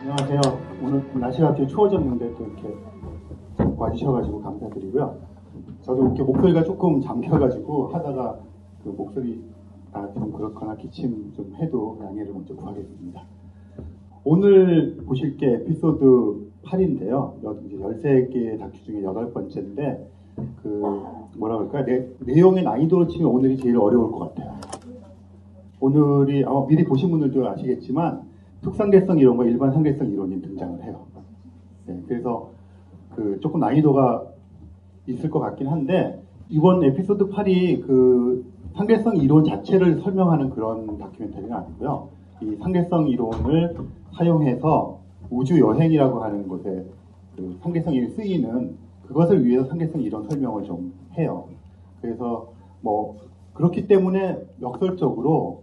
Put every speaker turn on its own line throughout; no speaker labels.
안녕하세요. 오늘 날씨가 갑자기 추워졌는데 또 이렇게 와주셔가지고 감사드리고요. 저도 이렇게 목소리가 조금 잠겨가지고 하다가 그 목소리가 좀 그렇거나 기침 좀 해도 양해를 먼저 구하겠습니다. 오늘 보실 게 에피소드 8인데요. 이제 13개의 다큐 중에 8번째인데 뭐라 그럴까요? 내용의 난이도로 치면 오늘이 제일 어려울 것 같아요. 오늘이 아마 미리 보신 분들도 아시겠지만 특상계성 이론과 일반 상계성 이론이 등장을 해요. 네, 그래서 조금 난이도가 있을 것 같긴 한데 이번 에피소드 8이 상계성 이론 자체를 설명하는 그런 다큐멘터리는 아니고요. 이 상계성 이론을 사용해서 우주 여행이라고 하는 것에 상계성 이론이 쓰이는 그것을 위해서 상계성 이론 설명을 좀 해요. 그래서 그렇기 때문에 역설적으로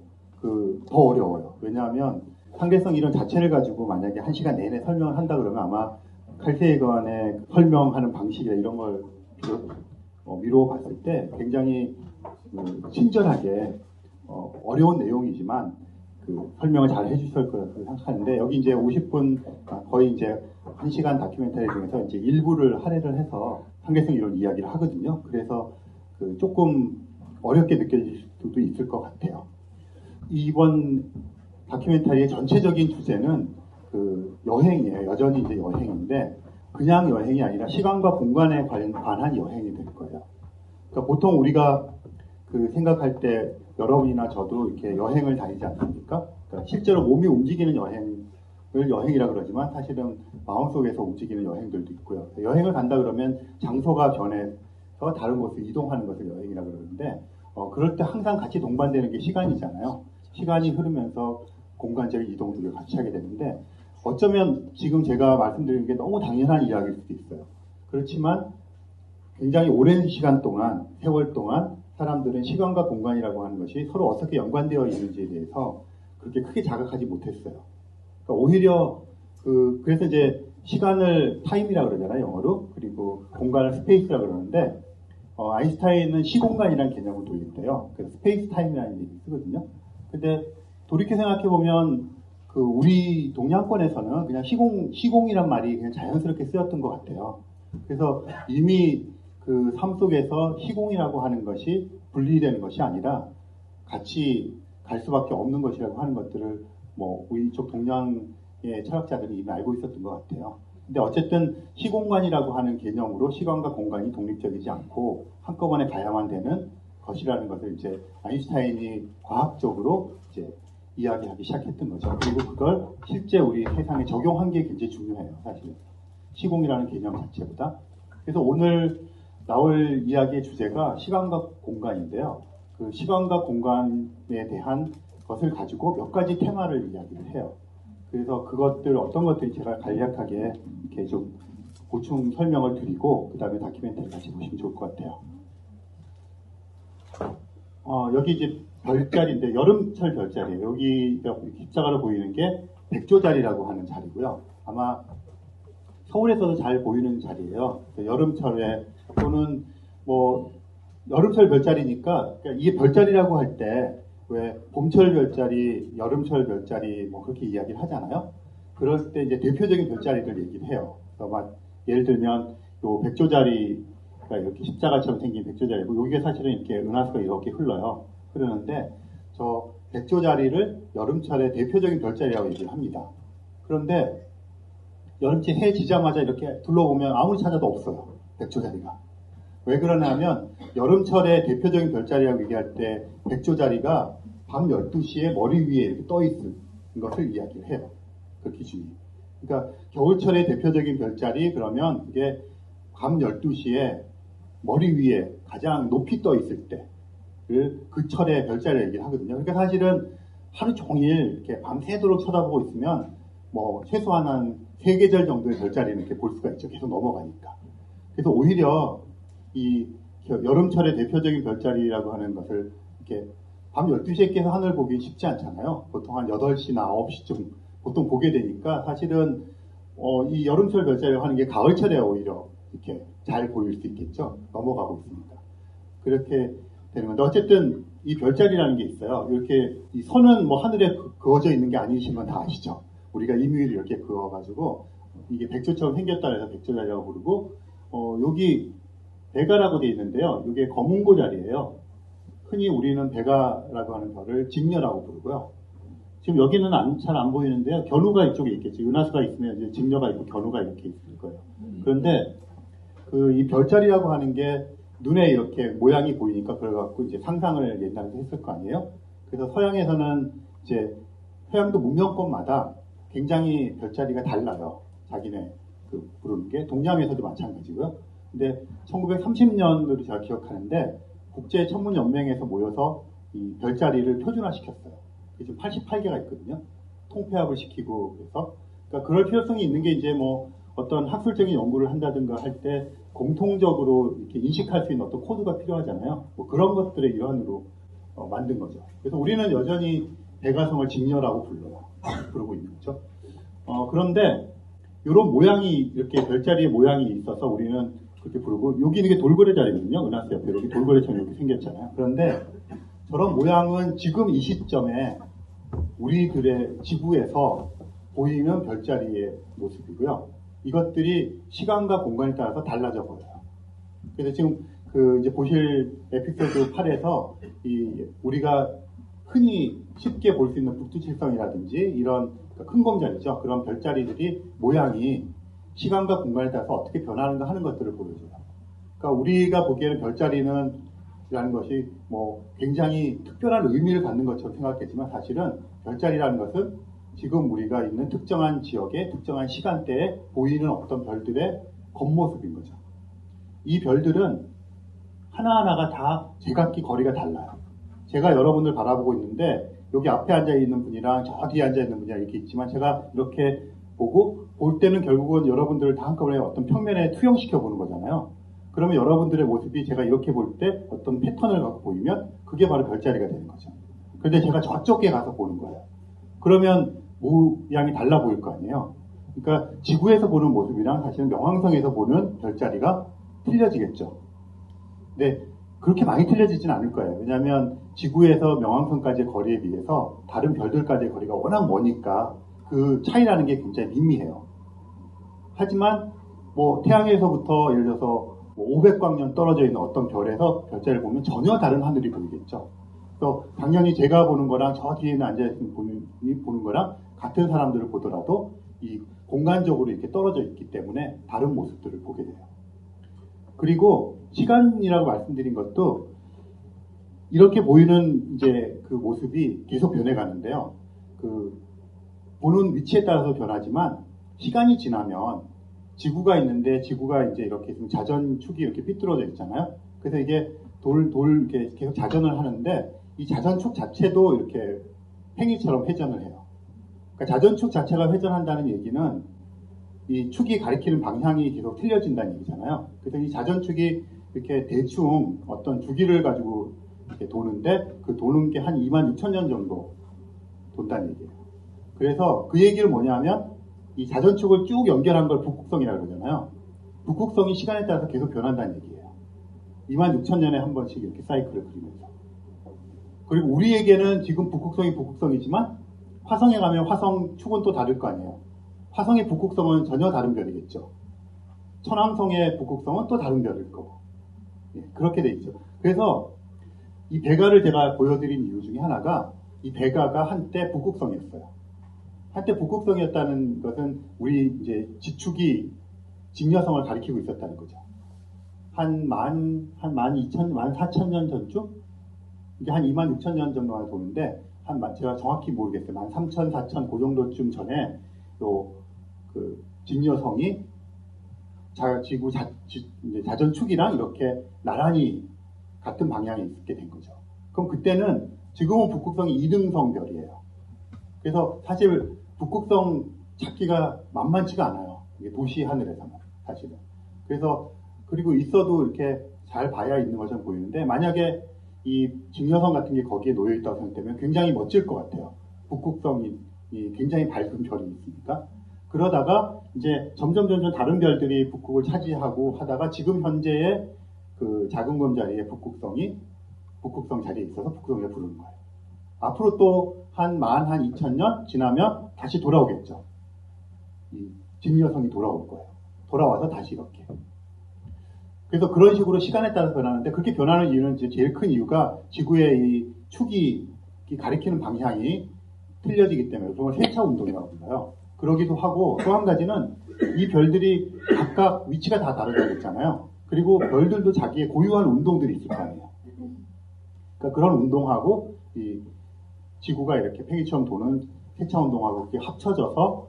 더 어려워요. 왜냐하면 상계성 이론 자체를 가지고 만약에 1시간 내내 설명을 한다 그러면 아마 칼 세이건의 설명하는 방식이나 이런 걸 미루어 봤을 때 굉장히 친절하게 어려운 내용이지만 설명을 잘 해주실 거라고 생각하는데 여기 이제 50분 거의 이제 1시간 다큐멘터리 중에서 이제 일부를 할애를 해서 상계성 이론 이야기를 하거든요. 그래서 조금 어렵게 느껴질 수도 있을 것 같아요. 이번 다큐멘터리의 전체적인 주제는 여행이에요. 여전히 이제 여행인데 그냥 여행이 아니라 시간과 공간에 관한 여행이 될 거예요. 그러니까 보통 우리가 생각할 때 여러분이나 저도 이렇게 여행을 다니지 않습니까? 그러니까 실제로 몸이 움직이는 여행을 여행이라 그러지만 사실은 마음속에서 움직이는 여행들도 있고요. 여행을 간다 그러면 장소가 변해서 다른 곳으로 이동하는 것을 여행이라 그러는데 그럴 때 항상 같이 동반되는 게 시간이잖아요. 시간이 흐르면서 공간적인 이동들을 같이 하게 되는데 어쩌면 지금 제가 말씀드리는 게 너무 당연한 이야기일 수도 있어요. 그렇지만 굉장히 오랜 시간 동안, 세월 동안 사람들은 시간과 공간이라고 하는 것이 서로 어떻게 연관되어 있는지에 대해서 그렇게 크게 자각하지 못했어요. 그러니까 오히려 그래서 이제 시간을 타임이라고 그러잖아요, 영어로. 그리고 공간을 스페이스라고 그러는데 아인슈타인은 시공간이라는 개념을 도입했대요. 그래서 스페이스 타임이라는 얘기를 쓰거든요. 근데 돌이켜 생각해보면 우리 동양권에서는 그냥 시공이란 말이 그냥 자연스럽게 쓰였던 것 같아요. 그래서 이미 삶 속에서 시공이라고 하는 것이 분리되는 것이 아니라 같이 갈 수밖에 없는 것이라고 하는 것들을 우리 이쪽 동양의 철학자들이 이미 알고 있었던 것 같아요. 근데 어쨌든 시공간이라고 하는 개념으로 시간과 공간이 독립적이지 않고 한꺼번에 가야만 되는 것이라는 것을 이제 아인슈타인이 과학적으로 이제 이야기하기 시작했던 거죠. 그리고 그걸 실제 우리 세상에 적용한 게 굉장히 중요해요, 사실. 시공이라는 개념 자체보다. 그래서 오늘 나올 이야기의 주제가 시간과 공간인데요. 그 시간과 공간에 대한 것을 가지고 몇 가지 테마를 이야기를 해요. 그래서 어떤 것들이 제가 간략하게 이렇게 좀 보충 설명을 드리고, 그 다음에 다큐멘터리 같이 보시면 좋을 것 같아요. 여기 이제 별자리인데, 여름철 별자리예요. 여기 십자가로 보이는 게 백조자리라고 하는 자리고요. 아마 서울에서도 잘 보이는 자리예요. 여름철에 또는 여름철 별자리니까 이게 별자리라고 할 때 왜 봄철 별자리, 여름철 별자리 그렇게 이야기를 하잖아요. 그럴 때 이제 대표적인 별자리들 얘기를 해요. 그래서 예를 들면 요 백조자리가 이렇게 십자가처럼 생긴 백조자리고 여기가 사실은 이렇게 은하수가 이렇게 흐르는데 저 백조자리를 여름철의 대표적인 별자리라고 얘기를 합니다. 그런데 여름철 해 지자마자 이렇게 둘러보면 아무리 찾아도 없어요. 백조자리가. 왜 그러냐면 여름철의 대표적인 별자리라고 얘기할 때 백조자리가 밤 12시에 머리 위에 이렇게 떠 있는 것을 이야기를 해요. 그 기준이. 그러니까 겨울철의 대표적인 별자리 그러면 이게 밤 12시에 머리 위에 가장 높이 떠 있을 때 그 철의 별자리를 얘기를 하거든요. 그러니까 사실은 하루 종일 이렇게 밤새도록 쳐다보고 있으면 최소한 한 3계절 정도의 별자리는 이렇게 볼 수가 있죠. 계속 넘어가니까. 그래서 오히려 이 여름철의 대표적인 별자리라고 하는 것을 이렇게 밤 12시에 깨서 하늘 보기 쉽지 않잖아요. 보통 한 8시나 9시쯤 보통 보게 되니까 사실은 이 여름철 별자리라고 하는 게 가을철에 오히려 이렇게 잘 보일 수 있겠죠. 넘어가고 있으니까. 그렇게 되는 건데 어쨌든 이 별자리라는 게 있어요. 이렇게 이 선은 하늘에 그어져 있는 게 아니신 건 다 아시죠. 우리가 임의를 이렇게 그어가지고 이게 백조처럼 생겼다 해서 백조자리라고 부르고 여기 배가라고 되어 있는데요. 이게 거문고 자리예요. 흔히 우리는 배가라고 하는 별을 직녀라고 부르고요. 지금 여기는 잘 안 보이는데요. 견우가 이쪽에 있겠죠. 은하수가 있으면 이제 직녀가 있고 견우가 이렇게 있을 거예요. 그런데 이 별자리라고 하는 게 눈에 이렇게 모양이 보이니까 그걸 갖고 이제 상상을 옛날에 했을 거 아니에요. 그래서 서양에서는 이제 서양도 문명권마다 굉장히 별자리가 달라요. 자기네 부르는 게 동양에서도 마찬가지고요. 근데 1930년으로 제가 기억하는데 국제 천문 연맹에서 모여서 이 별자리를 표준화시켰어요. 지금 88개가 있거든요. 통폐합을 시키고 그래서 그러니까 그럴 필요성이 있는 게 이제 뭐 어떤 학술적인 연구를 한다든가 할 때 공통적으로 이렇게 인식할 수 있는 어떤 코드가 필요하잖아요. 뭐 그런 것들의 일환으로 만든 거죠. 그래서 우리는 여전히 배가성을 직녀라고 부르고 있는 거죠. 그런데 이런 모양이 이렇게 별자리의 모양이 있어서 우리는 그렇게 부르고 여기는 게 돌고래 자리거든요. 은하수 옆에 여기 돌고래처럼 이렇게 생겼잖아요. 그런데 저런 모양은 지금 이 시점에 우리들의 지구에서 보이는 별자리의 모습이고요. 이것들이 시간과 공간에 따라서 달라져 보여요. 그래서 지금 이제 보실 에피소드 8에서 우리가 흔히 쉽게 볼 수 있는 북두칠성이라든지 이런 큰 공자리죠. 그런 별자리들이 모양이 시간과 공간에 따라서 어떻게 변하는가 하는 것들을 보여줘요. 그러니까 우리가 보기에는 별자리는 라는 것이 뭐 굉장히 특별한 의미를 갖는 것처럼 생각했지만 사실은 별자리라는 것은 지금 우리가 있는 특정한 지역의 특정한 시간대에 보이는 어떤 별들의 겉모습인 거죠. 이 별들은 하나하나가 다 제각기 거리가 달라요. 제가 여러분들 바라보고 있는데 여기 앞에 앉아있는 분이랑 저 뒤에 앉아있는 분이랑 이렇게 있지만 제가 이렇게 보고 볼 때는 결국은 여러분들을 다 한꺼번에 어떤 평면에 투영시켜 보는 거잖아요. 그러면 여러분들의 모습이 제가 이렇게 볼 때 어떤 패턴을 갖고 보이면 그게 바로 별자리가 되는 거죠. 그런데 제가 저쪽에 가서 보는 거예요. 그러면 모양이 달라 보일 거 아니에요. 그러니까 지구에서 보는 모습이랑 사실은 명왕성에서 보는 별자리가 틀려지겠죠. 근데 그렇게 많이 틀려지진 않을 거예요. 왜냐하면 지구에서 명왕성까지의 거리에 비해서 다른 별들까지의 거리가 워낙 머니까 그 차이라는 게 굉장히 미미해요. 하지만 뭐 태양에서부터 예를 들어서 500광년 떨어져 있는 어떤 별에서 별자리를 보면 전혀 다른 하늘이 보이겠죠. 그래서 당연히 제가 보는 거랑 저 뒤에 앉아있는 분이 보는 거랑 같은 사람들을 보더라도 이 공간적으로 이렇게 떨어져 있기 때문에 다른 모습들을 보게 돼요. 그리고 시간이라고 말씀드린 것도 이렇게 보이는 이제 그 모습이 계속 변해가는데요. 보는 위치에 따라서 변하지만 시간이 지나면 지구가 있는데 지구가 이제 이렇게 있으면 자전축이 이렇게 삐뚤어져 있잖아요. 그래서 이게 이렇게 계속 자전을 하는데 이 자전축 자체도 이렇게 팽이처럼 회전을 해요. 그러니까 자전축 자체가 회전한다는 얘기는 이 축이 가리키는 방향이 계속 틀려진다는 얘기잖아요. 그래서 이 자전축이 이렇게 대충 어떤 주기를 가지고 이렇게 도는데 그 도는 게 한 26,000년 정도 돈다는 얘기예요. 그래서 그 얘기를 뭐냐면 이 자전축을 쭉 연결한 걸 북극성이라고 그러잖아요. 북극성이 시간에 따라서 계속 변한다는 얘기예요. 26,000년에 한 번씩 이렇게 사이클을 그리면서. 그리고 우리에게는 지금 북극성이 북극성이지만 화성에 가면 화성 축은 또 다를 거 아니에요. 화성의 북극성은 전혀 다른 별이겠죠. 천왕성의 북극성은 또 다른 별일 거고. 그렇게 돼 있죠. 그래서 이 배가를 제가 보여드린 이유 중에 하나가 이 배가가 한때 북극성이었어요. 한때 북극성이었다는 것은 우리 이제 지축이 직녀성을 가리키고 있었다는 거죠. 한 14,000년 전쯤? 이게 한 26,000년 정도가 도는데, 제가 정확히 모르겠어요. 13,000, 4,000 그 정도쯤 전에 직녀성이 지구 자전축이랑 이렇게 나란히 같은 방향에 있게 된 거죠. 그럼 그때는 지금은 북극성이 2등성 별이에요. 그래서 사실 북극성 찾기가 만만치가 않아요. 이게 도시 하늘에서는 사실은. 그래서 그리고 있어도 이렇게 잘 봐야 있는 것처럼 보이는데 만약에 이 직녀성 같은 게 거기에 놓여 있다고 생각되면 굉장히 멋질 것 같아요. 북극성이 굉장히 밝은 별이 있으니까. 그러다가 이제 점점 다른 별들이 북극을 차지하고 하다가 지금 현재의 그 작은 검 자리에 북극성 자리에 있어서 북극성을 부르는 거예요. 앞으로 또 한 2000년 지나면 다시 돌아오겠죠. 이 진여성이 돌아올 거예요. 돌아와서 다시 이렇게. 그래서 그런 식으로 시간에 따라서 변하는데, 그렇게 변하는 이유는 이제 제일 큰 이유가 지구의 이 축이 가리키는 방향이 틀려지기 때문에, 그걸 세차 운동이라고 불러요. 그러기도 하고, 또 한 가지는 이 별들이 각각 위치가 다 다르다고 했잖아요. 그리고 별들도 자기의 고유한 운동들이 있을 거 아니에요. 그러니까 그런 운동하고 이 지구가 이렇게 팽이처럼 도는 세차 운동하고 이렇게 합쳐져서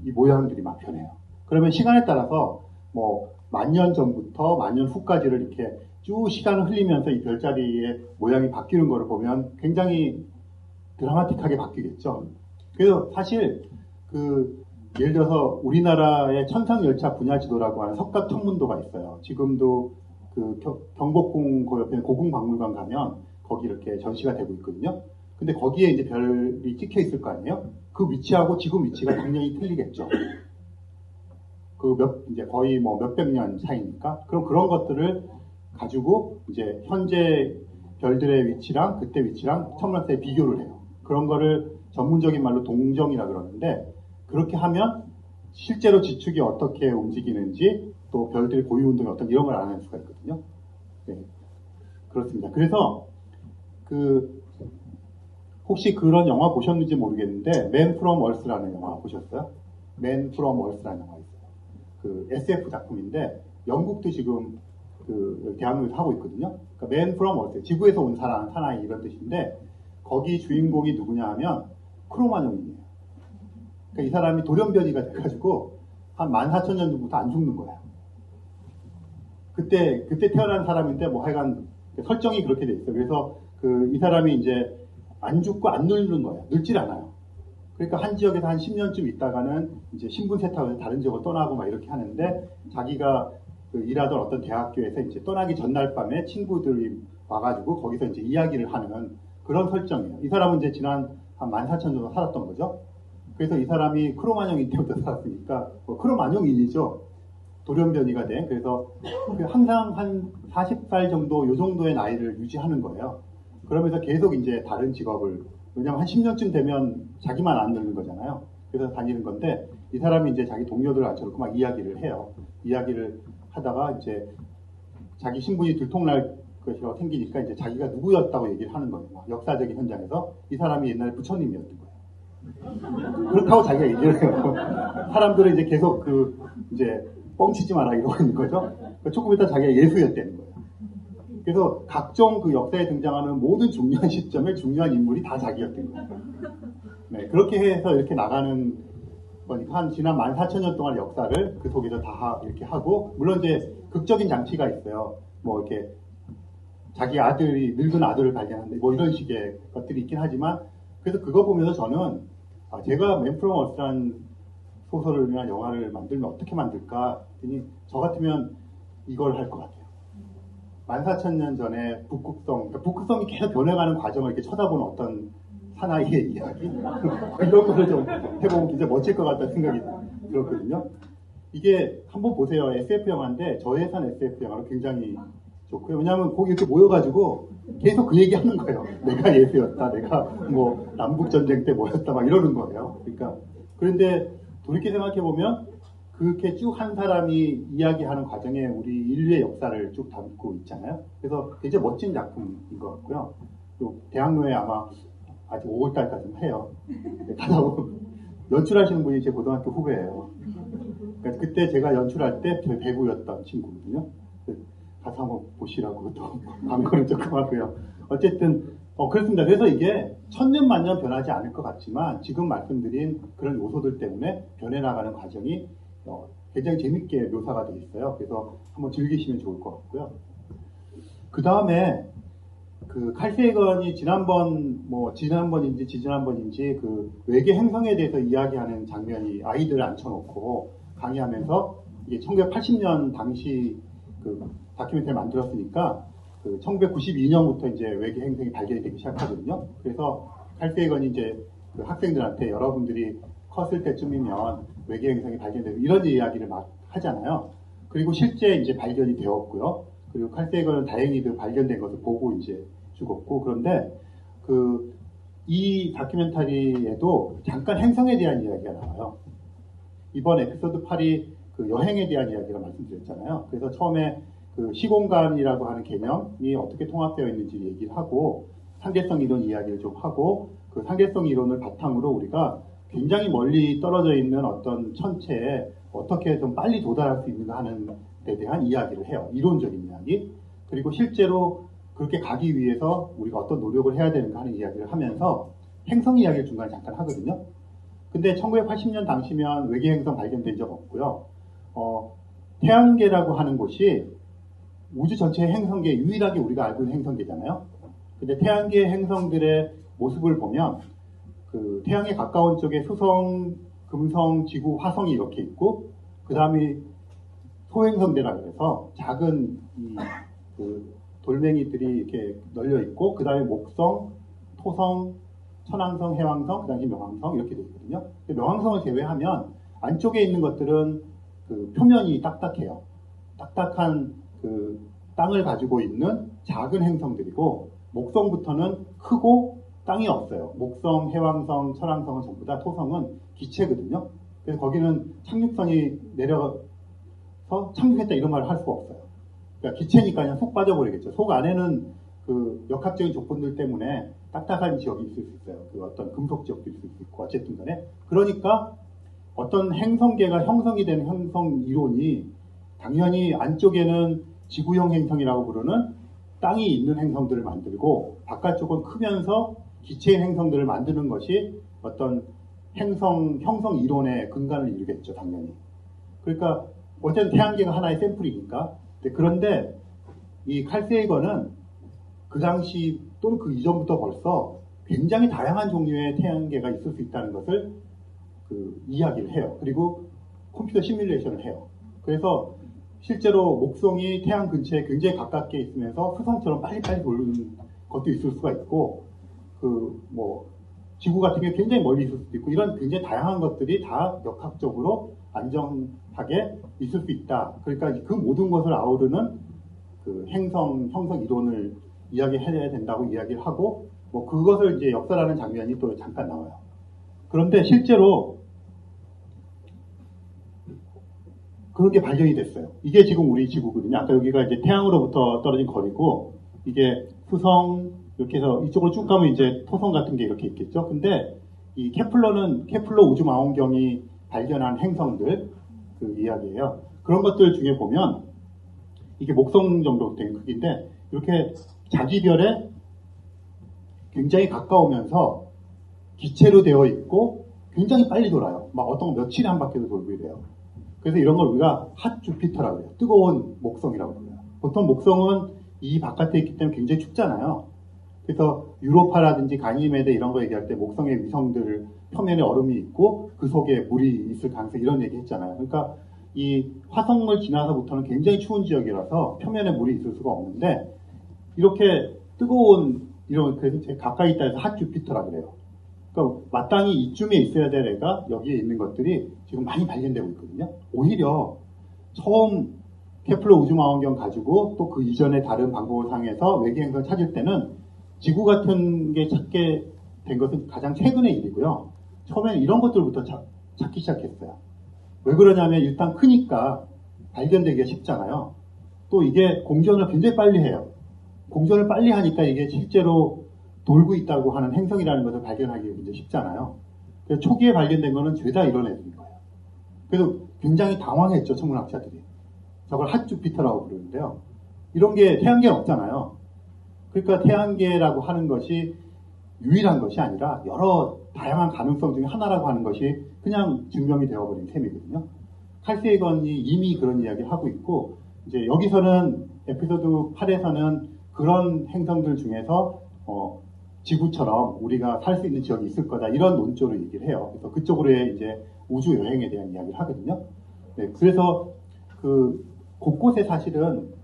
이 모양들이 막 변해요. 그러면 시간에 따라서 뭐 10,000년 전부터 10,000년 후까지를 이렇게 쭉 시간을 흘리면서 이 별자리의 모양이 바뀌는 거를 보면 굉장히 드라마틱하게 바뀌겠죠. 그래서 사실 예를 들어서 우리나라의 천상열차 분야지도라고 하는 석가천문도가 있어요. 지금도 경복궁 그 옆에 고궁박물관 가면 거기 이렇게 전시가 되고 있거든요. 근데 거기에 이제 별이 찍혀 있을 거 아니에요? 그 위치하고 지금 위치가 당연히 틀리겠죠. 이제 거의 뭐 몇백 년 차이니까. 그럼 그런 것들을 가지고 이제 현재 별들의 위치랑 그때 위치랑 천문학자에 비교를 해요. 그런 거를 전문적인 말로 동정이라 그러는데, 그렇게 하면 실제로 지축이 어떻게 움직이는지, 또 별들의 고유 운동이 어떤 이런 걸 알아낼 수가 있거든요. 네. 그렇습니다. 그래서 혹시 그런 영화 보셨는지 모르겠는데, Man from Earth라는 영화 보셨어요? Man from Earth라는 영화 있어요. SF 작품인데 영국도 지금 대한민국에서 하고 있거든요. 그러니까 Man from Earth, 지구에서 온 사람, 사나이 이런 뜻인데, 거기 주인공이 누구냐 하면 크로마뇽이에요. 그러니까 이 사람이 돌연변이가 돼가지고 한 14,000년 전부터 안 죽는 거예요. 그때 태어난 사람인데 뭐 하여간 설정이 그렇게 돼 있어요. 그래서 이 사람이 이제 안 죽고 안 늙는 거예요. 늙질 않아요. 그러니까 한 지역에서 한 10년쯤 있다가는 이제 신분 세탁을 해서 다른 지역으로 떠나고 막 이렇게 하는데, 자기가 일하던 어떤 대학교에서 이제 떠나기 전날 밤에 친구들이 와가지고 거기서 이제 이야기를 하는 그런 설정이에요. 이 사람은 이제 지난 한 14,000년 정도 살았던 거죠. 그래서 이 사람이 크로마뇽인 때부터 살았으니까 크로마뇽인이죠. 돌연변이가 돼. 그래서 항상 한 40살 정도 요 정도의 나이를 유지하는 거예요. 그러면서 계속 이제 다른 직업을, 왜냐면 한 10년쯤 되면 자기만 안 늙는 거잖아요. 그래서 다니는 건데, 이 사람이 이제 자기 동료들 앉혀놓고 막 이야기를 해요. 이야기를 하다가 이제 자기 신분이 들통날 것이라고 생기니까 이제 자기가 누구였다고 얘기를 하는 거예요. 막 역사적인 현장에서 이 사람이 옛날에 부처님이었던 거예요. 그렇다고 자기가 얘기를 해요. 사람들은 이제 계속 이제 뻥치지 마라 이러고 있는 거죠. 조금 이따 자기가 예수였다는 거예요. 그래서 각종 역사에 등장하는 모든 중요한 시점에 중요한 인물이 다 자기였던 거예요. 네, 그렇게 해서 이렇게 나가는 거니까 한 지난 14,000년 동안 역사를 그 속에서 다 이렇게 하고, 물론 이제 극적인 장치가 있어요. 뭐 이렇게 자기 늙은 아들을 발견하는데 뭐 이런 식의 것들이 있긴 하지만, 그래서 그거 보면서 저는 제가 Man from Earth라는 소설이나 영화를 만들면 어떻게 만들까 했더니, 저 같으면 이걸 할 것 같아요. 14,000년 전에 그러니까 북극성이 계속 변해가는 과정을 이렇게 쳐다보는 어떤 사나이의 이야기 이런 거를 좀 해보면 굉장히 멋질 것 같다는 생각이 들었거든요. 이게 한번 보세요. SF 영화인데 저예산 SF 영화로 굉장히 좋고요. 왜냐하면 거기 이렇게 모여가지고 계속 그 얘기 하는 거예요. 내가 예수였다, 내가 뭐 남북전쟁 때 뭐였다 막 이러는 거예요. 그러니까 그런데 돌이켜 생각해보면 그렇게 쭉 한 사람이 이야기하는 과정에 우리 인류의 역사를 쭉 담고 있잖아요. 그래서 굉장히 멋진 작품인 것 같고요. 또 대학로에 아마 아직 5월달까지는 해요. 가다 보면 연출하시는 분이 제 고등학교 후배예요. 그러니까 그때 제가 연출할 때 배구였던 친구거든요. 가서 한번 보시라고 또 광고를 조금 하고요. 어쨌든 그렇습니다. 그래서 이게 천년만년 변하지 않을 것 같지만, 지금 말씀드린 그런 요소들 때문에 변해나가는 과정이 굉장히 재밌게 묘사가 되어 있어요. 그래서 한번 즐기시면 좋을 것 같고요. 그 다음에 칼 세이건이 지난번인지 지지난번인지 외계 행성에 대해서 이야기하는 장면이, 아이들을 앉혀놓고 강의하면서, 이게 1980년 당시 다큐멘터리를 만들었으니까 1992년부터 이제 외계 행성이 발견이 되기 시작하거든요. 그래서 칼 세이건이 이제 학생들한테 여러분들이 컸을 때쯤이면 외계 행성이 발견되고 이런 이야기를 막 하잖아요. 그리고 실제 이제 발견이 되었고요. 그리고 칼 세이건은 다행히도 발견된 것을 보고 이제 죽었고, 그런데 이 다큐멘터리에도 잠깐 행성에 대한 이야기가 나와요. 이번 에피소드 8이 그 여행에 대한 이야기를 말씀드렸잖아요. 그래서 처음에 그 시공간이라고 하는 개념이 어떻게 통합되어 있는지 얘기를 하고 상대성 이론 이야기를 좀 하고 그 상대성 이론을 바탕으로 우리가 굉장히 멀리 떨어져 있는 어떤 천체에 어떻게 좀 빨리 도달할 수 있는가 하는 데 대한 이야기를 해요. 이론적인 이야기. 그리고 실제로 그렇게 가기 위해서 우리가 어떤 노력을 해야 되는가 하는 이야기를 하면서 행성 이야기를 중간에 잠깐 하거든요. 근데 1980년 당시면 외계 행성 발견된 적 없고요. 태양계라고 하는 곳이 우주 전체의 행성계 유일하게 우리가 알고 있는 행성계잖아요. 근데 태양계 행성들의 모습을 보면 그 태양에 가까운 쪽에 수성, 금성, 지구, 화성이 이렇게 있고 그 다음에 소행성대라 그래서 작은 그 돌멩이들이 이렇게 널려 있고 그 다음에 목성, 토성, 천왕성, 해왕성, 그 다음에 명왕성 이렇게 되어 있거든요. 명왕성을 제외하면 안쪽에 있는 것들은 그 표면이 딱딱해요. 딱딱한 그 땅을 가지고 있는 작은 행성들이고 목성부터는 크고 땅이 없어요. 목성, 해왕성, 천왕성은 전부 다 토성은 기체거든요. 그래서 거기는 착륙선이 내려서 착륙했다 이런 말을 할 수가 없어요. 그러니까 기체니까 그냥 속 빠져버리겠죠. 속 안에는 그 역학적인 조건들 때문에 딱딱한 지역이 있을 수 있어요. 그 어떤 금속 지역도 있을 수 있고 어쨌든 간에 그러니까 어떤 행성계가 형성이 되는 행성 이론이 당연히 안쪽에는 지구형 행성이라고 부르는 땅이 있는 행성들을 만들고 바깥쪽은 크면서 기체의 행성들을 만드는 것이 어떤 행성 형성 이론의 근간을 이루겠죠, 당연히. 그러니까 어쨌든 태양계가 하나의 샘플이니까. 그런데 이 칼 세이건은 그 당시 또는 그 이전부터 벌써 굉장히 다양한 종류의 태양계가 있을 수 있다는 것을 그 이야기를 해요. 그리고 컴퓨터 시뮬레이션을 해요. 그래서 실제로 목성이 태양 근처에 굉장히 가깝게 있으면서 수성처럼 빨리빨리 돌는 것도 있을 수가 있고, 그 뭐 지구 같은 게 굉장히 멀리 있을 수도 있고, 이런 굉장히 다양한 것들이 다 역학적으로 안정하게 있을 수 있다. 그러니까 그 모든 것을 아우르는 그 행성 형성 이론을 이야기해야 된다고 이야기를 하고, 뭐 그것을 이제 역설하는 장면이 또 잠깐 나와요. 그런데 실제로 그런 게 발견이 됐어요. 이게 지금 우리 지구거든요. 아까 여기가 이제 태양으로부터 떨어진 거리고, 이게 수성, 이렇게 해서 이쪽으로 쭉 가면 이제 토성 같은 게 이렇게 있겠죠. 근데 이 케플러 우주망원경이 발견한 행성들, 그 이야기예요. 그런 것들 중에 보면, 이게 목성 정도 된 크기인데, 이렇게 자기 별에 굉장히 가까우면서 기체로 되어 있고, 굉장히 빨리 돌아요. 막 어떤 거 며칠에 한 바퀴도 돌고 이래요. 그래서 이런 걸 우리가 핫 주피터라고 해요. 뜨거운 목성이라고 해요. 보통 목성은 이 바깥에 있기 때문에 굉장히 춥잖아요. 그래서 유로파라든지 가니메데 이런 거 얘기할 때 목성의 위성들 표면에 얼음이 있고 그 속에 물이 있을 가능성 이런 얘기 했잖아요. 그러니까 이 화성을 지나서부터는 굉장히 추운 지역이라서 표면에 물이 있을 수가 없는데 이렇게 뜨거운 이런 그래서 제가 가까이 있다 해서 핫 주피터라고 그래요. 그러니까 마땅히 이쯤에 있어야 될 애가 여기에 있는 것들이 지금 많이 발견되고 있거든요. 오히려 처음 케플러 우주망원경 가지고 또 그 이전의 다른 방법을 사용해서 외계 행성 찾을 때는 지구 같은 게 찾게 된 것은 가장 최근의 일이고요. 처음에는 이런 것들부터 찾기 시작했어요. 왜 그러냐면 일단 크니까 발견되기가 쉽잖아요. 또 이게 공전을 굉장히 빨리 해요. 공전을 빨리 하니까 이게 실제로 돌고 있다고 하는 행성이라는 것을 발견하기가 굉장히 쉽잖아요. 그래서 초기에 발견된 거는 죄다 이런 애들인 거예요. 그래서 굉장히 당황했죠, 천문학자들이. 저걸 핫주피터라고 부르는데요. 이런 게 태양계는 없잖아요. 그러니까 태양계라고 하는 것이 유일한 것이 아니라 여러 다양한 가능성 중에 하나라고 하는 것이 그냥 증명이 되어버린 셈이거든요. 칼 세이건이 이미 그런 이야기를 하고 있고, 이제 여기서는 에피소드 8에서는 그런 행성들 중에서 지구처럼 우리가 살 수 있는 지역이 있을 거다 이런 논조로 얘기를 해요. 그래서 그쪽으로의 이제 우주 여행에 대한 이야기를 하거든요. 네, 그래서 그 곳곳에 사실은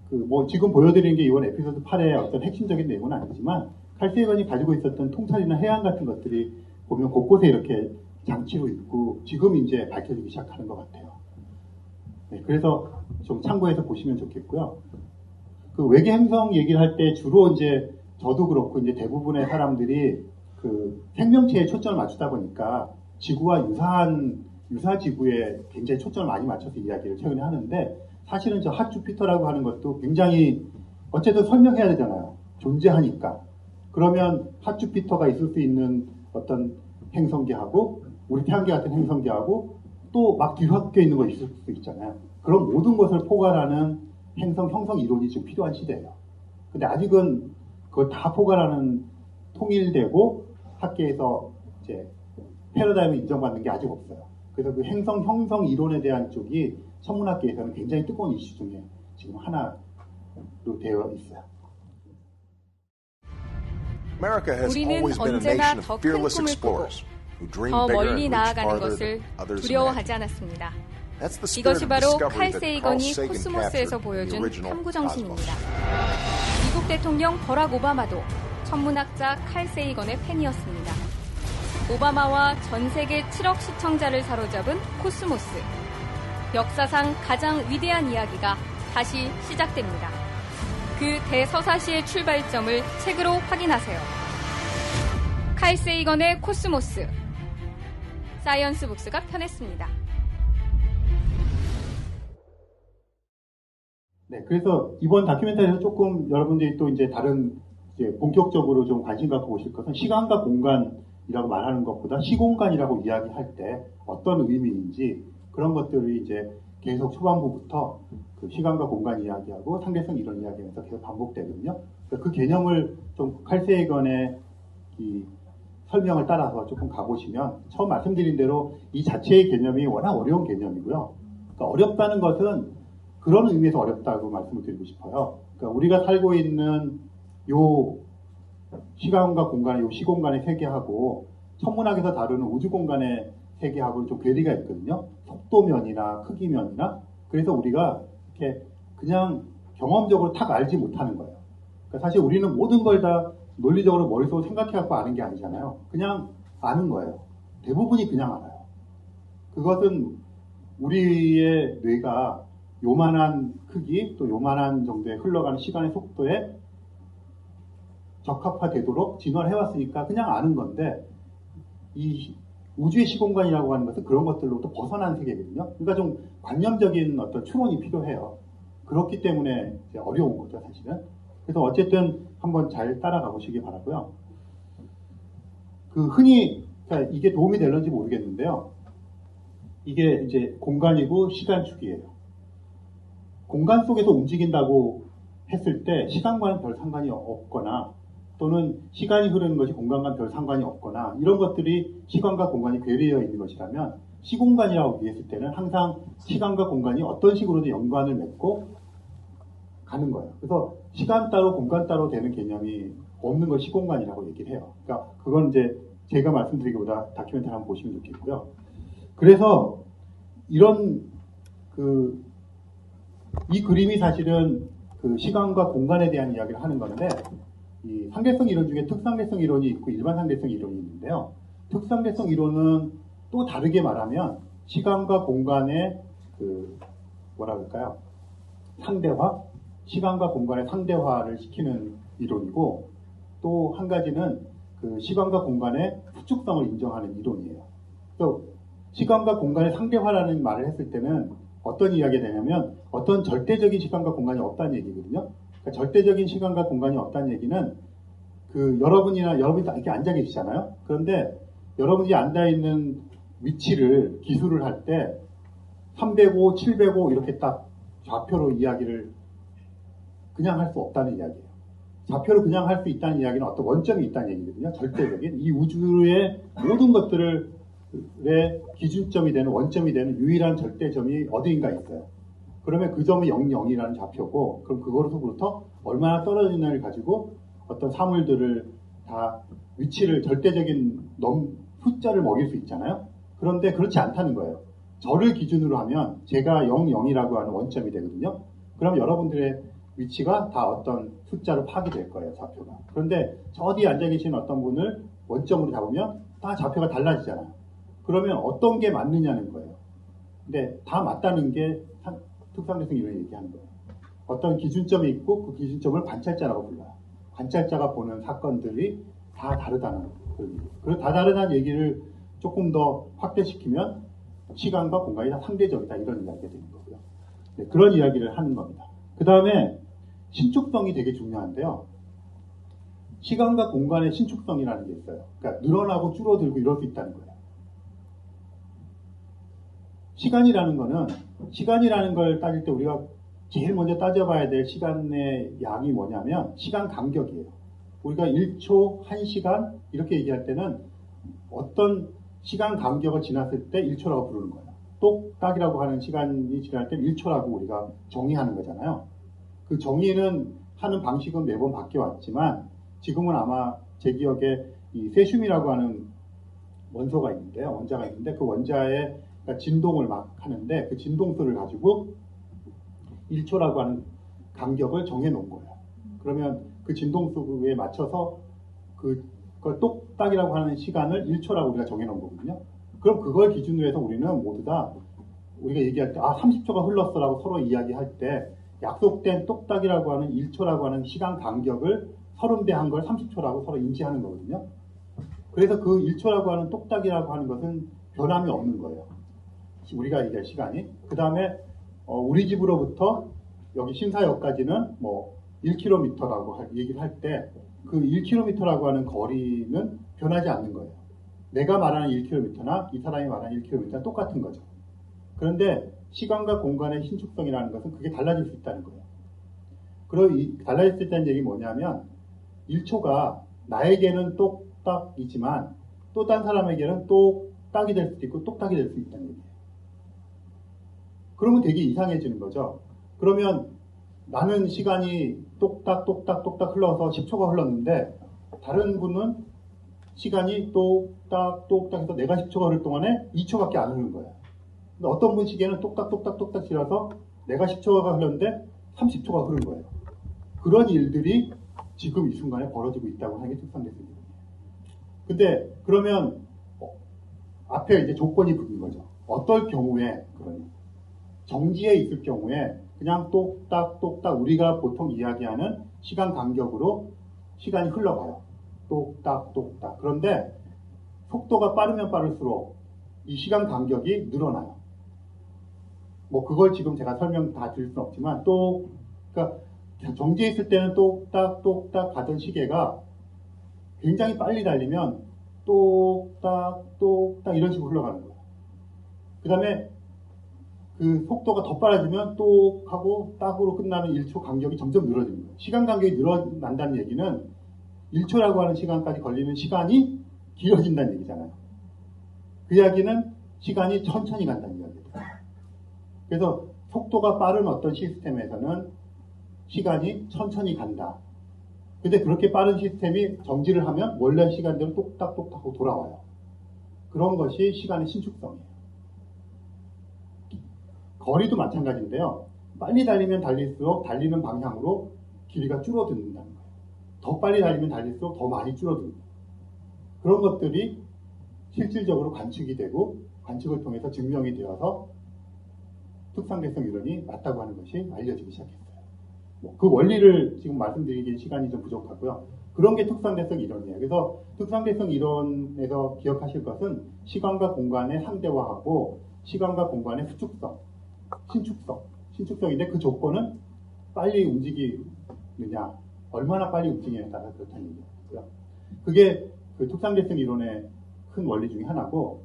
그 뭐 지금 보여드리는 게 이번 에피소드 8의 어떤 핵심적인 내용은 아니지만 칼 세이건이 가지고 있었던 통찰이나 해안 같은 것들이 보면 곳곳에 이렇게 장치로 있고 지금 이제 밝혀지기 시작하는 것 같아요. 네, 그래서 좀 참고해서 보시면 좋겠고요. 그 외계 행성 얘기를 할 때 주로 이제 저도 그렇고 이제 대부분의 사람들이 그 생명체에 초점을 맞추다 보니까 지구와 유사 지구에 굉장히 초점을 많이 맞춰서 이야기를 최근에 하는데 사실은 저 핫 주피터라고 하는 것도 굉장히 어쨌든 설명해야 되잖아요. 존재하니까. 그러면 핫 주피터가 있을 수 있는 어떤 행성계하고 우리 태양계 같은 행성계하고 또 막 뒤바뀌어 있는 거 있을 수 있잖아요. 그런 모든 것을 포괄하는 행성 형성 이론이 지금 필요한 시대예요. 근데 아직은 그걸 다 포괄하는 통일되고 학계에서 이제 패러다임을 인정받는 게 아직 없어요. 그래서 그 행성 형성 이론에 대한 쪽이 천문학계에서는 굉장히 뜨거운 이슈 중에 지금 하나로 되어 있어요.
우리는 언제나 더 큰 꿈을 꾸고 더 멀리 나아가는 것을 두려워하지 않았습니다. 이것이 바로 칼 세이건이 코스모스에서 보여준 탐구 정신입니다. 미국 대통령 버락 오바마도 천문학자 칼 세이건의 팬이었습니다. 오바마와 전 세계 7억 시청자를 사로잡은 코스모스. 역사상 가장 위대한 이야기가 다시 시작됩니다. 그 대서사시의 출발점을 책으로 확인하세요. 칼 세이건의 코스모스. 사이언스 북스가 펴냈습니다.
네, 그래서 이번 다큐멘터리에서 조금 여러분들이 또 이제 다른 이제 본격적으로 좀 관심 갖고 보실 것은 시간과 공간이라고 말하는 것보다 시공간이라고 이야기할 때 어떤 의미인지 그런 것들이 이제 계속 초반부부터 그 시간과 공간 이야기하고 상대성 이론 이야기하면서 계속 반복되거든요. 그 개념을 좀 칼 세이건의 이 설명을 따라서 조금 가보시면 처음 말씀드린 대로 이 자체의 개념이 워낙 어려운 개념이고요. 그러니까 어렵다는 것은 그런 의미에서 어렵다고 말씀을 드리고 싶어요. 그러니까 우리가 살고 있는 요 시간과 공간의 요 시공간의 세계하고 천문학에서 다루는 우주 공간의 세계하고는 좀 괴리가 있거든요. 속도면이나 크기면이나. 그래서 우리가 이렇게 그냥 경험적으로 탁 알지 못하는 거예요. 그러니까 사실 우리는 모든 걸 다 논리적으로 머릿속으로 생각해갖고 아는 게 아니잖아요. 그냥 아는 거예요. 대부분이 그냥 알아요. 그것은 우리의 뇌가 요만한 크기 또 요만한 정도의 흘러가는 시간의 속도에 적합화되도록 진화를 해왔으니까 그냥 아는 건데 이 우주의 시공간이라고 하는 것은 그런 것들로부터 벗어난 세계거든요. 그러니까 좀 관념적인 어떤 추론이 필요해요. 그렇기 때문에 이제 어려운 거죠, 사실은. 그래서 어쨌든 한번 잘 따라가 보시기 바라고요. 그 흔히 그러니까 이게 도움이 될런지 모르겠는데요. 이게 이제 공간이고 시간축이에요. 공간 속에서 움직인다고 했을 때 시간과는 별 상관이 없거나 또는 시간이 흐르는 것이 공간과 별 상관이 없거나 이런 것들이 시간과 공간이 괴리되어 있는 것이라면 시공간이라고 얘기했을 때는 항상 시간과 공간이 어떤 식으로든 연관을 맺고 가는 거예요. 그래서 시간 따로 공간 따로 되는 개념이 없는 걸 시공간이라고 얘기를 해요. 그러니까 그건 이제 제가 말씀드리기보다 다큐멘터리 한번 보시면 좋겠고요. 그래서 이런 이 그림이 사실은 그 시간과 공간에 대한 이야기를 하는 건데 이 상대성 이론 중에 특상대성 이론이 있고 일반 상대성 이론이 있는데요. 특상대성 이론은 또 다르게 말하면 시간과 공간의 뭐라 그럴까요? 상대화? 시간과 공간의 상대화를 시키는 이론이고 또 한 가지는 그 시간과 공간의 수축성을 인정하는 이론이에요. 또 시간과 공간의 상대화라는 말을 했을 때는 어떤 이야기가 되냐면 어떤 절대적인 시간과 공간이 없다는 얘기거든요. 그러니까 절대적인 시간과 공간이 없다는 얘기는 여러분이 이렇게 앉아 계시잖아요. 그런데 여러분이 앉아 있는 위치를 기술을 할 때 305, 705 이렇게 딱 좌표로 이야기를 그냥 할 수 없다는 이야기예요. 좌표를 그냥 할 수 있다는 이야기는 어떤 원점이 있다는 얘기거든요. 절대적인 이 우주의 모든 것들의 기준점이 되는 원점이 되는 유일한 절대점이 어디인가 있어요. 그러면 그 점이 00이라는 좌표고 그럼 그거로부터 얼마나 떨어지느냐를 가지고 어떤 사물들을 다 위치를 절대적인 숫자를 먹일 수 있잖아요. 그런데 그렇지 않다는 거예요. 저를 기준으로 하면 제가 00이라고 하는 원점이 되거든요. 그럼 여러분들의 위치가 다 어떤 숫자로 파악이 거예요, 좌표가. 그런데 저 어디에 앉아 계신 어떤 분을 원점으로 잡으면 다 좌표가 달라지잖아요. 그러면 어떤 게 맞느냐는 거예요. 근데 다 맞다는 게 특상대성 이론이 얘기하는 거예요. 어떤 기준점이 있고 그 기준점을 관찰자라고 불러요. 관찰자가 보는 사건들이 다 다르다는 그리고 다다르다는 얘기를 조금 더 확대시키면 시간과 공간이 다 상대적이다 이런 이야기가 되는 거고요. 네, 그런 이야기를 하는 겁니다. 그 다음에 신축성이 되게 중요한데요. 시간과 공간의 신축성이라는 게 있어요. 그러니까 늘어나고 줄어들고 이럴 수 있다는 거예요. 시간이라는 걸 따질 때 우리가 제일 먼저 따져봐야 될 시간의 양이 뭐냐면 시간 간격이에요. 우리가 1초, 1시간 이렇게 얘기할 때는 어떤 시간 간격을 지났을 때 1초라고 부르는 거예요. 똑딱이라고 하는 시간이 지날 때 1초라고 우리가 정의하는 거잖아요. 그 정의는 하는 방식은 매번 바뀌어왔지만 지금은 아마 제 기억에 이 세슘이라고 하는 원자가 있는데 그 원자의 진동을 막 하는데 그 진동수를 가지고 1초라고 하는 간격을 정해 놓은 거예요. 그러면 그 진동수에 맞춰서 그걸 똑딱이라고 하는 시간을 1초라고 우리가 정해 놓은 거거든요. 그럼 그걸 기준으로 해서 우리는 모두 다 우리가 얘기할 때 30초가 흘렀어라고 서로 이야기할 때 약속된 똑딱이라고 하는 1초라고 하는 시간 간격을 30배 한 걸 30초라고 서로 인지하는 거거든요. 그래서 그 1초라고 하는 똑딱이라고 하는 것은 변함이 없는 거예요. 우리가 얘기할 시간이. 그 다음에 우리 집으로부터 여기 신사역까지는 뭐 1km라고 얘기를 할 때 그 1km라고 하는 거리는 변하지 않는 거예요. 내가 말하는 1km나 이 사람이 말하는 1km는 똑같은 거죠. 그런데 시간과 공간의 신축성이라는 것은 그게 달라질 수 있다는 거예요. 그리고 달라질 수 있다는 얘기 뭐냐면 1초가 나에게는 똑딱이지만 또 딴 사람에게는 똑딱이 될 수도 있고 똑딱이 될 수 있다는 얘기예요. 그러면 되게 이상해지는 거죠. 그러면 나는 시간이 똑딱 흘러서 10초가 흘렀는데 다른 분은 시간이 똑딱 해서 내가 10초가 흐를 동안에 2초밖에 안 흐른 거예요. 근데 어떤 분 시계는 똑딱 지나서 내가 10초가 흘렀는데 30초가 흐른 거예요. 그런 일들이 지금 이 순간에 벌어지고 있다고 하는 게 특성대성이에요. 근데 그러면 앞에 이제 조건이 붙는 거죠. 어떨 경우에 그러니 정지에 있을 경우에 그냥 똑딱 우리가 보통 이야기하는 시간 간격으로 시간이 흘러가요. 똑딱. 그런데 속도가 빠르면 빠를수록 이 시간 간격이 늘어나요. 뭐 그걸 지금 제가 설명 다 드릴 수는 없지만 그러니까 정지에 있을 때는 똑딱 가던 시계가 굉장히 빨리 달리면 똑딱 이런 식으로 흘러가는 거예요. 그 다음에 그 속도가 더 빨라지면 똑 하고 딱으로 끝나는 1초 간격이 점점 늘어지는 거예요. 시간 간격이 늘어난다는 얘기는 1초라고 하는 시간까지 걸리는 시간이 길어진다는 얘기잖아요. 그 이야기는 시간이 천천히 간다는 이야기예요. 그래서 속도가 빠른 어떤 시스템에서는 시간이 천천히 간다. 근데 그렇게 빠른 시스템이 정지를 하면 원래 시간대로 똑딱 하고 돌아와요. 그런 것이 시간의 신축성이에요. 거리도 마찬가지인데요. 빨리 달리면 달릴수록 달리는 방향으로 길이가 줄어든다는 거예요. 더 빨리 달리면 달릴수록 더 많이 줄어듭니다. 그런 것들이 실질적으로 관측이 되고 관측을 통해서 증명이 되어서 특상대성 이론이 맞다고 하는 것이 알려지기 시작했어요. 그 원리를 지금 말씀드리기엔 시간이 좀 부족하고요. 그런 게 특상대성 이론이에요. 그래서 특상대성 이론에서 기억하실 것은 시간과 공간의 상대화하고 시간과 공간의 수축성, 신축성인데 그 조건은 빨리 움직이느냐, 얼마나 빨리 움직이느냐에 따라 그렇다는 얘기고요. 그게 그 특상대성 이론의 큰 원리 중에 하나고,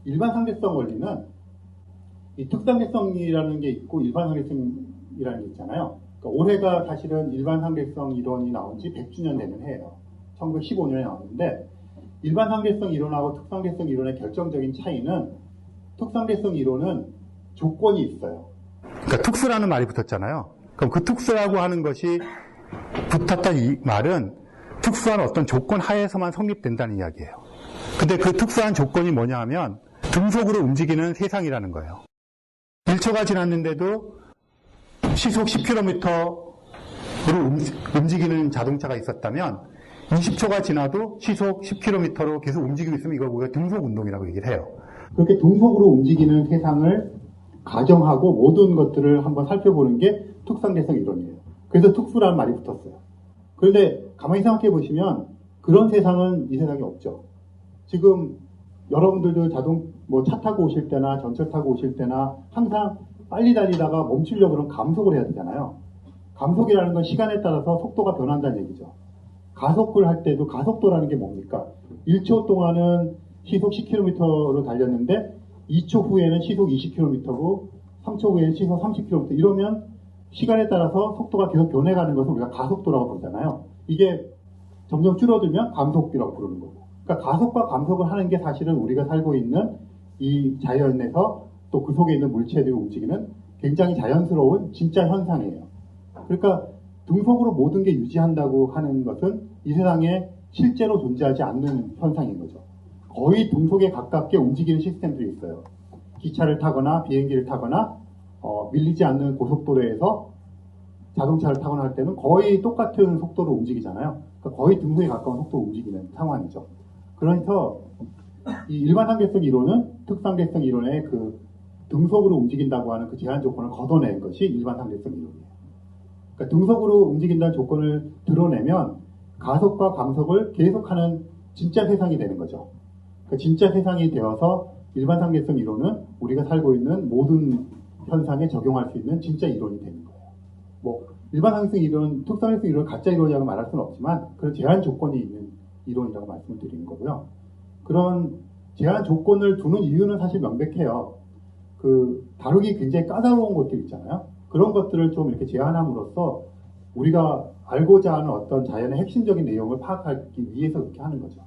일반 상대성 원리는 이 특상대성이라는 게 있고 일반 상대성이라는 게 있잖아요. 그러니까 올해가 사실은 일반 상대성 이론이 나온 지 100주년 되는 해예요. 1915년에 나왔는데 일반 상대성 이론하고 특상대성 이론의 결정적인 차이는 특상대성 이론은 조건이 있어요. 그러니까 특수라는 말이 붙었잖아요. 그럼 그 특수라고 하는 것이 붙었던 이 말은 특수한 어떤 조건 하에서만 성립된다는 이야기예요. 근데 그 특수한 조건이 뭐냐 하면 등속으로 움직이는 세상이라는 거예요. 1초가 지났는데도 시속 10km로 움직이는 자동차가 있었다면 20초가 지나도 시속 10km로 계속 움직이고 있으면 이걸 우리가 등속 운동이라고 얘기를 해요. 그렇게 등속으로 움직이는 세상을 가정하고 모든 것들을 한번 살펴보는 게 특상대성 이론이에요. 그래서 특수라는 말이 붙었어요. 그런데 가만히 생각해 보시면 그런 세상은 이 세상에 없죠. 지금 여러분들도 차 타고 오실 때나 전철 타고 오실 때나 항상 빨리 달리다가 멈추려고 그러면 감속을 해야 되잖아요. 감속이라는 건 시간에 따라서 속도가 변한다는 얘기죠. 가속을 할 때도 가속도라는 게 뭡니까? 1초 동안은 시속 10km로 달렸는데 2초 후에는 시속 20km고 3초 후에는 시속 30km 이러면 시간에 따라서 속도가 계속 변해가는 것을 우리가 가속도라고 부르잖아요. 이게 점점 줄어들면 감속이라고 부르는 거고. 그러니까 가속과 감속을 하는 게 사실은 우리가 살고 있는 이 자연에서 또 그 속에 있는 물체들이 움직이는 굉장히 자연스러운 진짜 현상이에요. 그러니까 등속으로 모든 게 유지한다고 하는 것은 이 세상에 실제로 존재하지 않는 현상인 거죠. 거의 등속에 가깝게 움직이는 시스템들이 있어요. 기차를 타거나 비행기를 타거나 밀리지 않는 고속도로에서 자동차를 타거나 할 때는 거의 똑같은 속도로 움직이잖아요. 그러니까 거의 등속에 가까운 속도로 움직이는 상황이죠. 그래서 이 일반상대성 이론은 특상대성 이론의 그 등속으로 움직인다고 하는 그 제한 조건을 걷어낸 것이 일반상대성 이론이에요. 그러니까 등속으로 움직인다는 조건을 드러내면 가속과 감속을 계속하는 진짜 세상이 되는 거죠. 그러니까 진짜 세상이 되어서 일반상대성 이론은 우리가 살고 있는 모든 현상에 적용할 수 있는 진짜 이론이 되는 거예요. 일반상대성 이론, 특상대성 이론을 가짜 이론이라고 말할 수는 없지만 그런 제한 조건이 있는 이론이라고 말씀을 드리는 거고요. 그런 제한 조건을 두는 이유는 사실 명백해요. 다루기 굉장히 까다로운 것들 있잖아요. 그런 것들을 좀 이렇게 제한함으로써 우리가 알고자 하는 어떤 자연의 핵심적인 내용을 파악하기 위해서 그렇게 하는 거죠.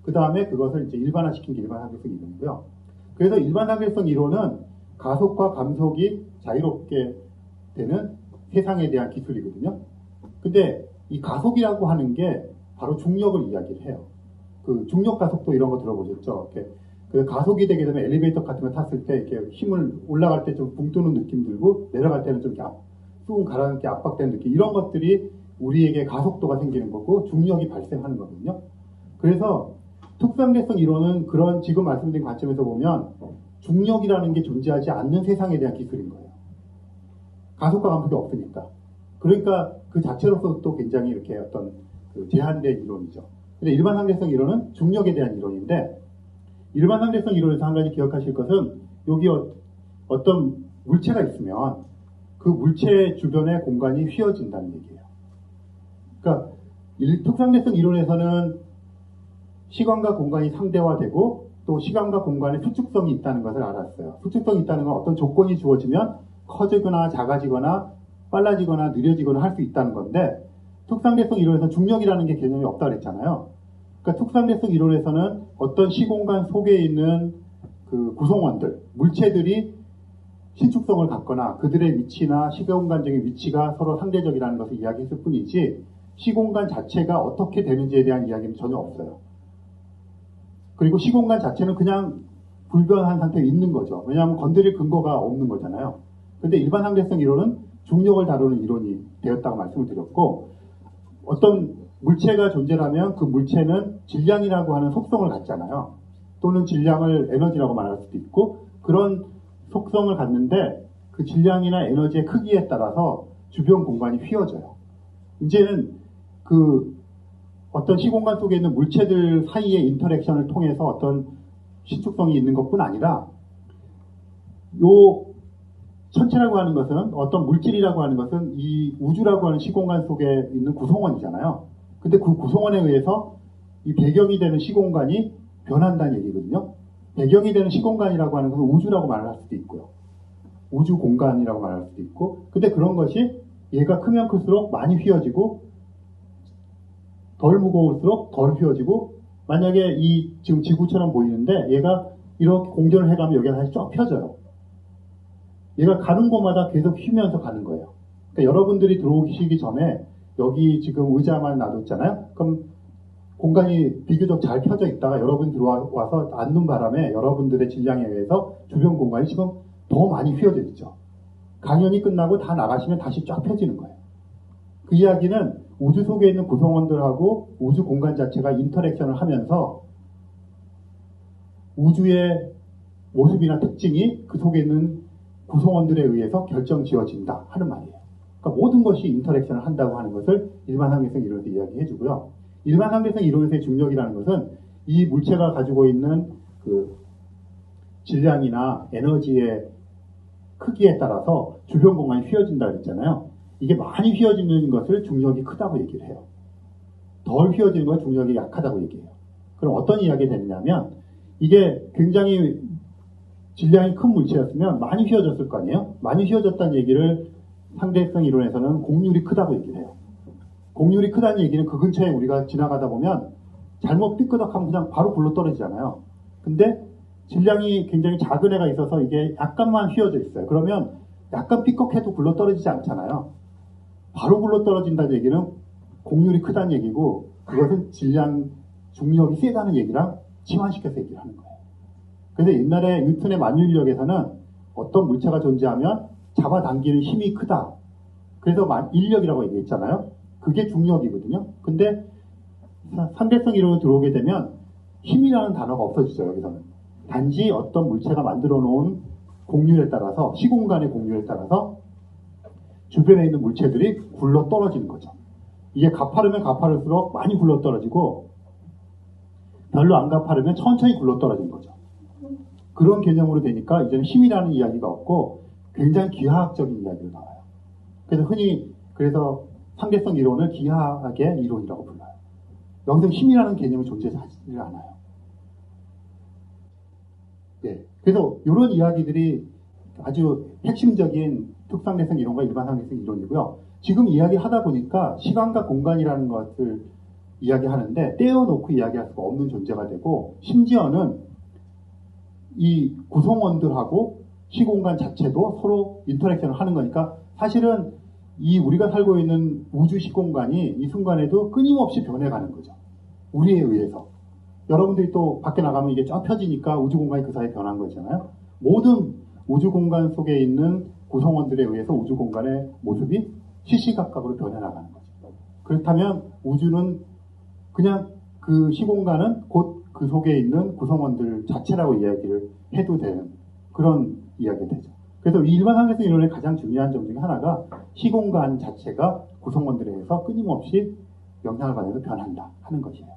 그 다음에 그것을 이제 일반화시킨 게 일반상대성 이론이고요. 그래서 일반상대성 이론은 가속과 감속이 자유롭게 되는 세상에 대한 기술이거든요. 근데 이 가속이라고 하는 게 바로 중력을 이야기를 해요. 중력 가속도 이런 거 들어보셨죠? 가속이 되게 되면 엘리베이터 같은 거 탔을 때 이렇게 힘을 올라갈 때 좀 붕 뜨는 느낌 들고 내려갈 때는 좀 이렇게 쑥 가라앉게 압박되는 느낌 이런 것들이 우리에게 가속도가 생기는 거고 중력이 발생하는 거거든요. 그래서 특상대성 이론은 그런 지금 말씀드린 관점에서 보면 중력이라는 게 존재하지 않는 세상에 대한 기술인 거예요. 가속과 감속이 없으니까. 그러니까 그 자체로서 또 굉장히 이렇게 어떤 제한된 이론이죠. 근데 일반상대성 이론은 중력에 대한 이론인데 일반상대성 이론에서 한 가지 기억하실 것은 여기 어떤 물체가 있으면 그 물체 주변의 공간이 휘어진다는 얘기예요. 그러니까 특상대성 이론에서는 시간과 공간이 상대화되고 또 시간과 공간에 수축성이 있다는 것을 알았어요. 수축성이 있다는 건 어떤 조건이 주어지면 커지거나 작아지거나 빨라지거나 느려지거나 할 수 있다는 건데 특상대성 이론에서는 중력이라는 게 개념이 없다고 그랬잖아요. 그러니까 특상대성 이론에서는 어떤 시공간 속에 있는 그 구성원들, 물체들이 신축성을 갖거나 그들의 위치나 시공간적인 위치가 서로 상대적이라는 것을 이야기했을 뿐이지 시공간 자체가 어떻게 되는지에 대한 이야기는 전혀 없어요. 그리고 시공간 자체는 그냥 불변한 상태에 있는 거죠. 왜냐하면 건드릴 근거가 없는 거잖아요. 근데 일반상대성 이론은 중력을 다루는 이론이 되었다고 말씀을 드렸고 어떤 물체가 존재라면 그 물체는 질량이라고 하는 속성을 갖잖아요. 또는 질량을 에너지라고 말할 수도 있고 그런 속성을 갖는데 그 질량이나 에너지의 크기에 따라서 주변 공간이 휘어져요. 이제는 어떤 시공간 속에 있는 물체들 사이의 인터랙션을 통해서 어떤 신축성이 있는 것뿐 아니라 요 천체라고 하는 것은 어떤 물질이라고 하는 것은 이 우주라고 하는 시공간 속에 있는 구성원이잖아요. 근데 그 구성원에 의해서 이 배경이 되는 시공간이 변한다는 얘기거든요. 배경이 되는 시공간이라고 하는 것은 우주라고 말할 수도 있고요. 우주 공간이라고 말할 수도 있고 근데 그런 것이 얘가 크면 클수록 많이 휘어지고 덜 무거울수록 덜 휘어지고 만약에 지금 지구처럼 보이는데 얘가 이렇게 공전을 해가면 여기가 다시 쫙 펴져요. 얘가 가는 곳마다 계속 휘면서 가는 거예요. 그러니까 여러분들이 들어오시기 전에 여기 지금 의자만 놔뒀잖아요. 그럼 공간이 비교적 잘 펴져 있다가 여러분 들어와서 앉는 바람에 여러분들의 질량에 의해서 주변 공간이 지금 더 많이 휘어져 있죠. 강연이 끝나고 다 나가시면 다시 쫙 펴지는 거예요. 그 이야기는 우주 속에 있는 구성원들하고 우주 공간 자체가 인터랙션을 하면서 우주의 모습이나 특징이 그 속에 있는 구성원들에 의해서 결정지어진다 하는 말이에요. 그러니까 모든 것이 인터랙션을 한다고 하는 것을 일반상대성 이론에서 이야기해주고요. 일반 상대성 이론에서의 중력이라는 것은 이 물체가 가지고 있는 그 질량이나 에너지의 크기에 따라서 주변 공간이 휘어진다 그랬잖아요. 이게 많이 휘어지는 것을 중력이 크다고 얘기를 해요. 덜 휘어지는 건 중력이 약하다고 얘기해요. 그럼 어떤 이야기가 되느냐면 이게 굉장히 질량이 큰 물체였으면 많이 휘어졌을 거 아니에요? 많이 휘어졌다는 얘기를 상대성 이론에서는 곡률이 크다고 얘기를 해요. 곡률이 크다는 얘기는 그 근처에 우리가 지나가다 보면 잘못 삐끄덕하면 그냥 바로 굴러 떨어지잖아요. 근데 질량이 굉장히 작은 애가 있어서 이게 약간만 휘어져 있어요. 그러면 약간 삐걱해도 굴러 떨어지지 않잖아요. 바로 굴러 떨어진다는 얘기는 곡률이 크다는 얘기고 그것은 질량, 중력이 세다는 얘기랑 치환시켜서 얘기를 하는 거예요. 그래서 옛날에 뉴턴의 만유인력에서는 어떤 물체가 존재하면 잡아당기는 힘이 크다. 그래서 인력이라고 얘기했잖아요. 그게 중력이거든요. 근데 상대성 이론으로 들어오게 되면 힘이라는 단어가 없어지죠. 여기서는. 단지 어떤 물체가 만들어 놓은 곡률에 따라서 시공간의 곡률에 따라서 주변에 있는 물체들이 굴러 떨어지는 거죠. 이게 가파르면 가파를수록 많이 굴러 떨어지고 별로 안 가파르면 천천히 굴러 떨어지는 거죠. 그런 개념으로 되니까 이제는 힘이라는 이야기가 없고 굉장히 기하학적인 이야기로 나와요. 그래서 흔히 그래서 상대성 이론을 기하학의 이론이라고 불러요. 여기서 힘이라는 개념이 존재하지 않아요. 예. 그래서 이런 이야기들이 아주 핵심적인 특상대성 이론과 일반 상대성 이론이고요. 지금 이야기하다 보니까 시간과 공간이라는 것을 이야기하는데 떼어놓고 이야기할 수가 없는 존재가 되고 심지어는 이 구성원들하고 시공간 자체도 서로 인터랙션을 하는 거니까 사실은 이 우리가 살고 있는 우주 시공간이 이 순간에도 끊임없이 변해가는 거죠. 우리에 의해서. 여러분들이 또 밖에 나가면 이게 쫙 펴지니까 우주 공간이 그 사이에 변한 거잖아요. 모든 우주 공간 속에 있는 구성원들에 의해서 우주 공간의 모습이 시시각각으로 변해나가는 거죠. 그렇다면 우주는 그냥 그 시공간은 곧 그 속에 있는 구성원들 자체라고 이야기를 해도 되는 그런 이야기가 되죠. 그래서 일반 상대성 이론의 가장 중요한 점 중에 하나가 시공간 자체가 구성원들에 의해서 끊임없이 영향을 받아서 변한다 하는 것이에요.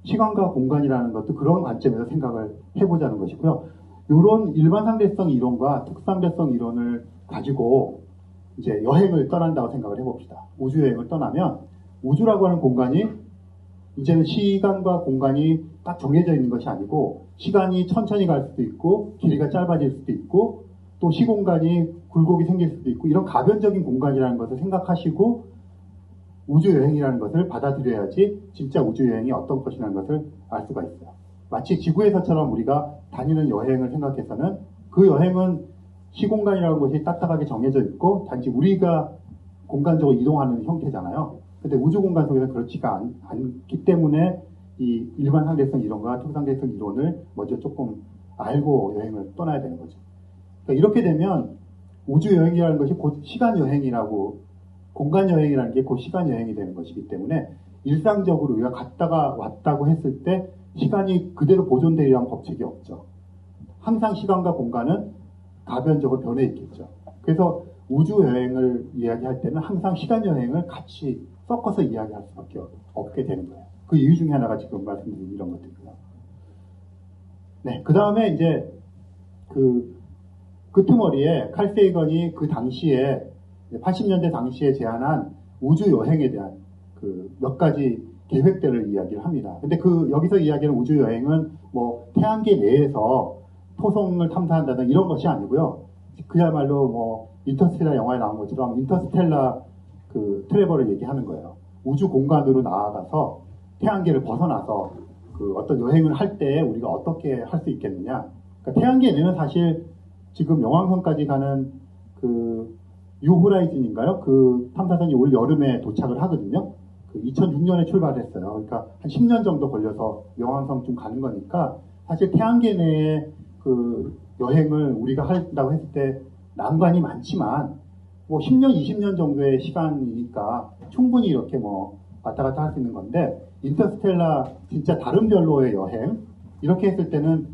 시간과 공간이라는 것도 그런 관점에서 생각을 해보자는 것이고요. 이런 일반 상대성 이론과 특상대성 이론을 가지고 이제 여행을 떠난다고 생각을 해봅시다. 우주 여행을 떠나면 우주라고 하는 공간이 이제는 시간과 공간이 딱 정해져 있는 것이 아니고 시간이 천천히 갈 수도 있고 길이가 짧아질 수도 있고 또 시공간이 굴곡이 생길 수도 있고 이런 가변적인 공간이라는 것을 생각하시고 우주 여행이라는 것을 받아들여야지 진짜 우주 여행이 어떤 것이라는 것을 알 수가 있어요. 마치 지구에서처럼 우리가 다니는 여행을 생각해서는 그 여행은 시공간이라는 것이 딱딱하게 정해져 있고 단지 우리가 공간적으로 이동하는 형태잖아요. 근데 우주 공간 속에서 그렇지가 않기 때문에 이 일반 상대성 이론과 특상대성 이론을 먼저 조금 알고 여행을 떠나야 되는 거죠. 그러니까 이렇게 되면 우주 여행이라는 것이 곧 시간 여행이라고 공간 여행이라는 게 곧 시간 여행이 되는 것이기 때문에 일상적으로 우리가 갔다가 왔다고 했을 때 시간이 그대로 보존되리라는 법칙이 없죠. 항상 시간과 공간은 가변적으로 변해 있겠죠. 그래서 우주 여행을 이야기할 때는 항상 시간 여행을 같이 섞어서 이야기할 수밖에 없게 되는 거예요. 그 이유 중에 하나가 지금 말씀드린 이런 것들이고요. 네, 그 다음에 이제 그 끄트머리에 칼 세이건이 그 당시에 80년대 당시에 제안한 우주 여행에 대한 그 몇 가지 계획들을 이야기를 합니다. 근데 그 여기서 이야기하는 우주 여행은 뭐 태양계 내에서 토성을 탐사한다든 이런 것이 아니고요. 그야말로 뭐 인터스텔라 영화에 나온 것처럼 인터스텔라 그 트래버를 얘기하는 거예요. 우주 공간으로 나아가서 태양계를 벗어나서 그 어떤 여행을 할 때 우리가 어떻게 할 수 있겠느냐. 그러니까 태양계 내는 사실 지금 영왕성까지 가는 그 뉴호라이즌인가요? 그 탐사선이 올 여름에 도착을 하거든요. 그 2006년에 출발했어요. 그러니까 한 10년 정도 걸려서 영왕성쯤 가는 거니까 사실 태양계 내에 그 여행을 우리가 한다고 했을 때 난관이 많지만 뭐 10년, 20년 정도의 시간이니까 충분히 이렇게 뭐 왔다 갔다 할 수 있는 건데 인터스텔라 진짜 다른 별로의 여행 이렇게 했을 때는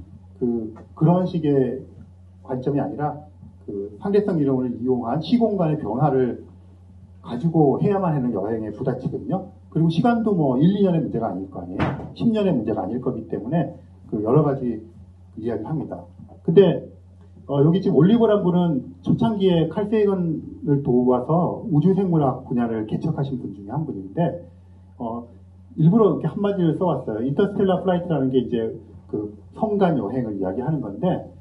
그런 식의 관점이 아니라 그 상대성 이론을 이용한 시공간의 변화를 가지고 해야만 하는 여행에 부딪히거든요. 그리고 시간도 뭐 1, 2년의 문제가 아닐 거 아니에요. 10년의 문제가 아닐 거기 때문에 그 여러 가지 이야기를 합니다. 근데 여기 지금 올리버란 분은 초창기에 칼 세이건을 도와서 우주생물학 분야를 개척하신 분 중에 한 분인데 일부러 이렇게 한마디를 써왔어요. 인터스텔라 플라이트라는 게 이제 그 성간 여행을 이야기하는 건데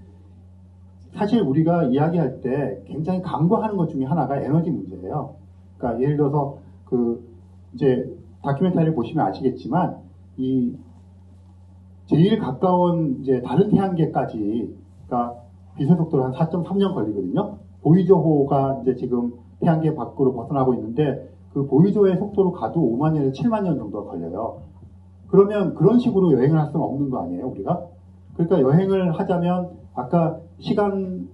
사실 우리가 이야기할 때 굉장히 간과하는 것 중에 하나가 에너지 문제예요. 그러니까 예를 들어서 이제 다큐멘터리를 보시면 아시겠지만 이 제일 가까운 이제 다른 태양계까지 그러니까 빛의 속도로 한 4.3년 걸리거든요. 보이저호가 이제 지금 태양계 밖으로 벗어나고 있는데 그 보이저호의 속도로 가도 5만 년에서 7만 년 정도가 걸려요. 그러면 그런 식으로 여행을 할 수는 없는 거 아니에요, 우리가? 그러니까 여행을 하자면 아까 시간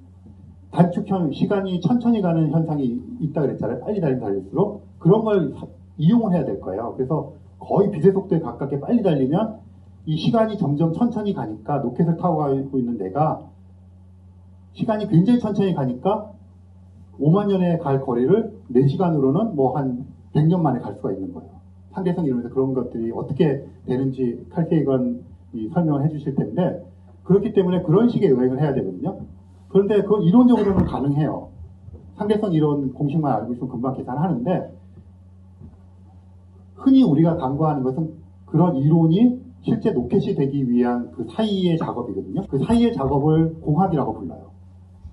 단축형, 시간이 천천히 가는 현상이 있다 그랬잖아요. 빨리 달릴수록. 그런 걸 이용을 해야 될 거예요. 그래서 거의 빛의 속도에 가깝게 빨리 달리면 이 시간이 점점 천천히 가니까 로켓을 타고 가고 있는 내가 시간이 굉장히 천천히 가니까 5만 년에 갈 거리를 4시간으로는 뭐 한 100년 만에 갈 수가 있는 거예요. 상대성 이론에서 그런 것들이 어떻게 되는지 칼 세이건이 설명을 해주실 텐데 그렇기 때문에 그런 식의 여행을 해야 되거든요. 그런데 그건 이론적으로는 가능해요. 상대성 이론 공식만 알고 있으면 금방 계산하는데 흔히 우리가 간과하는 것은 그런 이론이 실제 로켓이 되기 위한 그 사이의 작업이거든요. 그 사이의 작업을 공학이라고 불러요.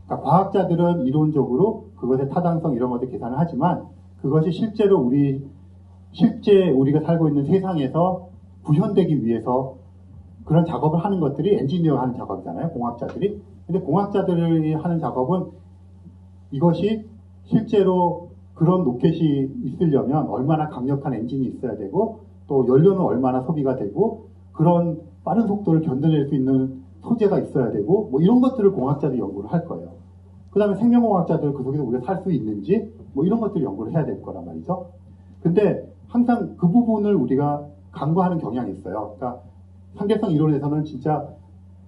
그러니까 과학자들은 이론적으로 그것의 타당성 이런 것들 계산을 하지만 그것이 실제로 실제 우리가 살고 있는 세상에서 구현되기 위해서 그런 작업을 하는 것들이 엔지니어가 하는 작업이잖아요. 공학자들이. 근데 공학자들이 하는 작업은 이것이 실제로 그런 로켓이 있으려면 얼마나 강력한 엔진이 있어야 되고 또 연료는 얼마나 소비가 되고 그런 빠른 속도를 견뎌낼 수 있는 소재가 있어야 되고 뭐 이런 것들을 공학자들이 연구를 할 거예요. 그 다음에 생명공학자들 그 속에서 우리가 살 수 있는지 뭐 이런 것들을 연구를 해야 될 거란 말이죠. 근데 항상 그 부분을 우리가 간과하는 경향이 있어요. 그러니까 상대성 이론에서는 진짜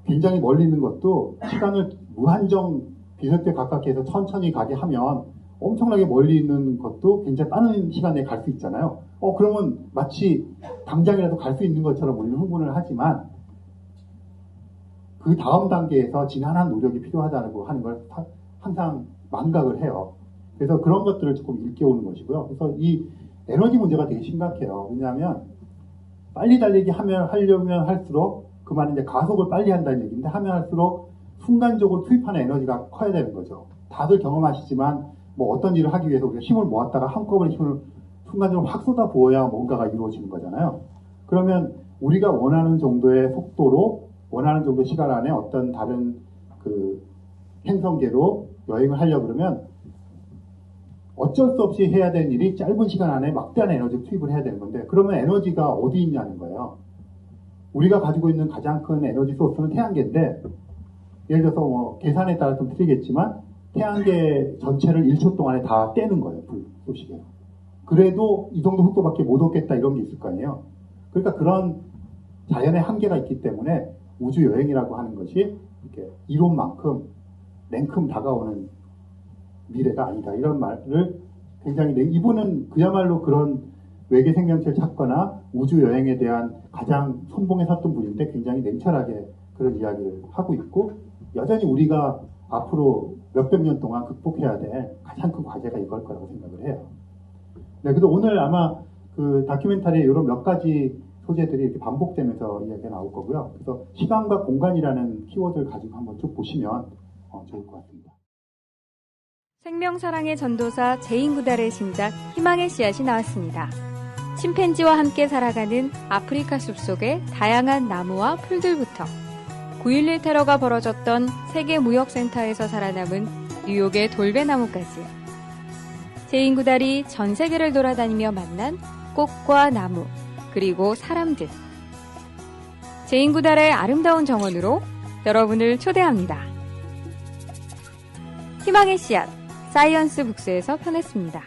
굉장히 멀리 있는 것도 시간을 무한정 빛의 속도에 가깝게 해서 천천히 가게 하면 엄청나게 멀리 있는 것도 굉장히 빠른 시간에 갈 수 있잖아요. 그러면 마치 당장이라도 갈 수 있는 것처럼 우리는 흥분을 하지만 그 다음 단계에서 지난한 노력이 필요하다고 하는 걸 항상 망각을 해요. 그래서 그런 것들을 조금 일깨우는 것이고요. 그래서 이 에너지 문제가 되게 심각해요. 왜냐하면 빨리 달리기 하려면 할수록 그 말은 이제 가속을 빨리 한다는 얘기인데 하면 할수록 순간적으로 투입하는 에너지가 커야 되는 거죠. 다들 경험하시지만 뭐 어떤 일을 하기 위해서 우리가 힘을 모았다가 한꺼번에 힘을 순간적으로 확 쏟아 부어야 뭔가가 이루어지는 거잖아요. 그러면 우리가 원하는 정도의 속도로 원하는 정도의 시간 안에 어떤 다른 그 행성계로 여행을 하려고 그러면 어쩔 수 없이 해야 되는 일이 짧은 시간 안에 막대한 에너지를 투입을 해야 되는 건데 그러면 에너지가 어디 있냐는 거예요. 우리가 가지고 있는 가장 큰 에너지 소스는 태양계인데 예를 들어서 뭐 계산에 따라 좀 틀리겠지만 태양계 전체를 1초 동안에 다 떼는 거예요. 불 쏘시게요. 그래도 이 정도 속도밖에 못 얻겠다 이런 게 있을 거 아니에요. 그러니까 그런 자연의 한계가 있기 때문에 우주 여행이라고 하는 것이 이렇게 이론만큼 냉큼 다가오는 미래가 아니다. 이런 말을 굉장히 이분은 그야말로 그런 외계 생명체를 찾거나 우주 여행에 대한 가장 선봉에 섰던 분인데 굉장히 냉철하게 그런 이야기를 하고 있고 여전히 우리가 앞으로 몇백 년 동안 극복해야 될 가장 큰 과제가 이걸 거라고 생각을 해요. 네, 그래서 오늘 아마 그 다큐멘터리에 이런 몇 가지 소재들이 이렇게 반복되면서 이야기가 나올 거고요. 그래서 시간과 공간이라는 키워드를 가지고 한번 쭉 보시면 좋을 것 같습니다.
생명사랑의 전도사 제인구달의 신작 희망의 씨앗이 나왔습니다. 침팬지와 함께 살아가는 아프리카 숲속의 다양한 나무와 풀들부터 9.11 테러가 벌어졌던 세계무역센터에서 살아남은 뉴욕의 돌배나무까지 제인구달이 전 세계를 돌아다니며 만난 꽃과 나무 그리고 사람들 제인구달의 아름다운 정원으로 여러분을 초대합니다. 희망의 씨앗 사이언스 북스에서 펴냈습니다.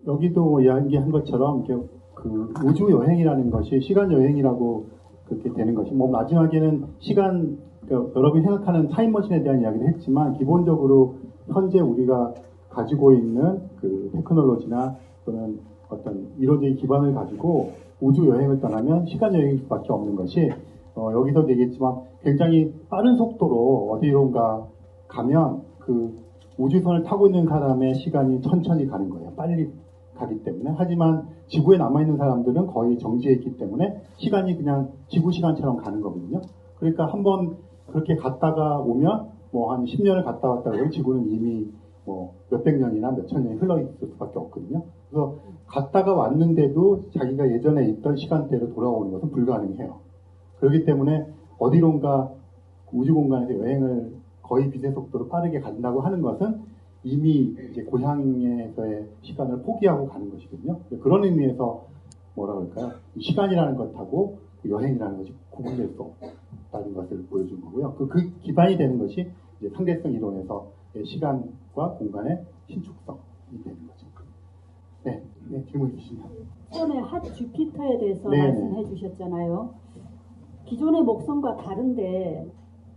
여기도 이야기한 것처럼 그 우주 여행이라는 것이 시간 여행이라고 그렇게 되는 것이 뭐 마지막에는 시간 여러분이 생각하는 타임머신에 대한 이야기를 했지만 기본적으로 현재 우리가 가지고 있는 그 테크놀로지나 또는 어떤 이론적인 기반을 가지고 우주 여행을 떠나면 시간 여행일 수밖에 없는 것이 여기서 얘기했지만 굉장히 빠른 속도로 어디론가 가면 그 우주선을 타고 있는 사람의 시간이 천천히 가는 거예요. 빨리 가기 때문에. 하지만 지구에 남아있는 사람들은 거의 정지해 있기 때문에 시간이 그냥 지구 시간처럼 가는 거거든요. 그러니까 한번 그렇게 갔다가 오면 뭐 한 10년을 갔다 왔다 그러면 지구는 이미 뭐 몇백 년이나 몇천 년이 흘러 있을 수밖에 없거든요. 그래서 갔다가 왔는데도 자기가 예전에 있던 시간대로 돌아오는 것은 불가능해요. 그렇기 때문에 어디론가 우주 공간에서 여행을 거의 빛의 속도로 빠르게 간다고 하는 것은 이미 이제 고향에서의 시간을 포기하고 가는 것이거든요. 그런 의미에서 뭐라 그럴까요? 시간이라는 것하고 여행이라는 것이 구분될 수 없다는 것을 보여준 거고요. 그 기반이 되는 것이 이제 상대성 이론에서 시간과 공간의 신축성이 되는 거죠. 네, 질문 주시면.
처음에 핫 주피터에 대해서
네.
말씀해 주셨잖아요. 기존의 목성과 다른데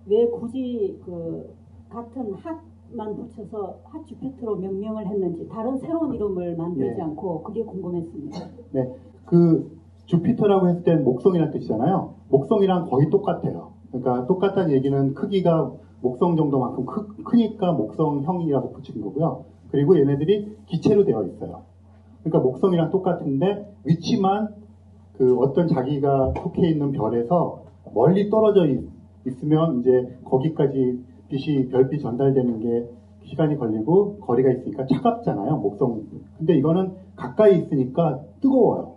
왜 굳이 그 같은 핫만 붙여서 핫 주피터로 명명을 했는지 다른 새로운 이름을 만들지
네.
않고 그게 궁금했습니다.
네, 그 주피터라고 했을 땐 목성이라는 뜻이잖아요. 목성이랑 거의 똑같아요. 그러니까 똑같다는 얘기는 크기가 목성 정도만큼 크니까 목성형이라고 붙인 거고요. 그리고 얘네들이 기체로 되어 있어요. 그러니까 목성이랑 똑같은데 위치만 그 어떤 자기가 속해 있는 별에서 멀리 떨어져 있으면 이제 거기까지 별빛 전달되는 게 시간이 걸리고 거리가 있으니까 차갑잖아요. 목성. 근데 이거는 가까이 있으니까 뜨거워요.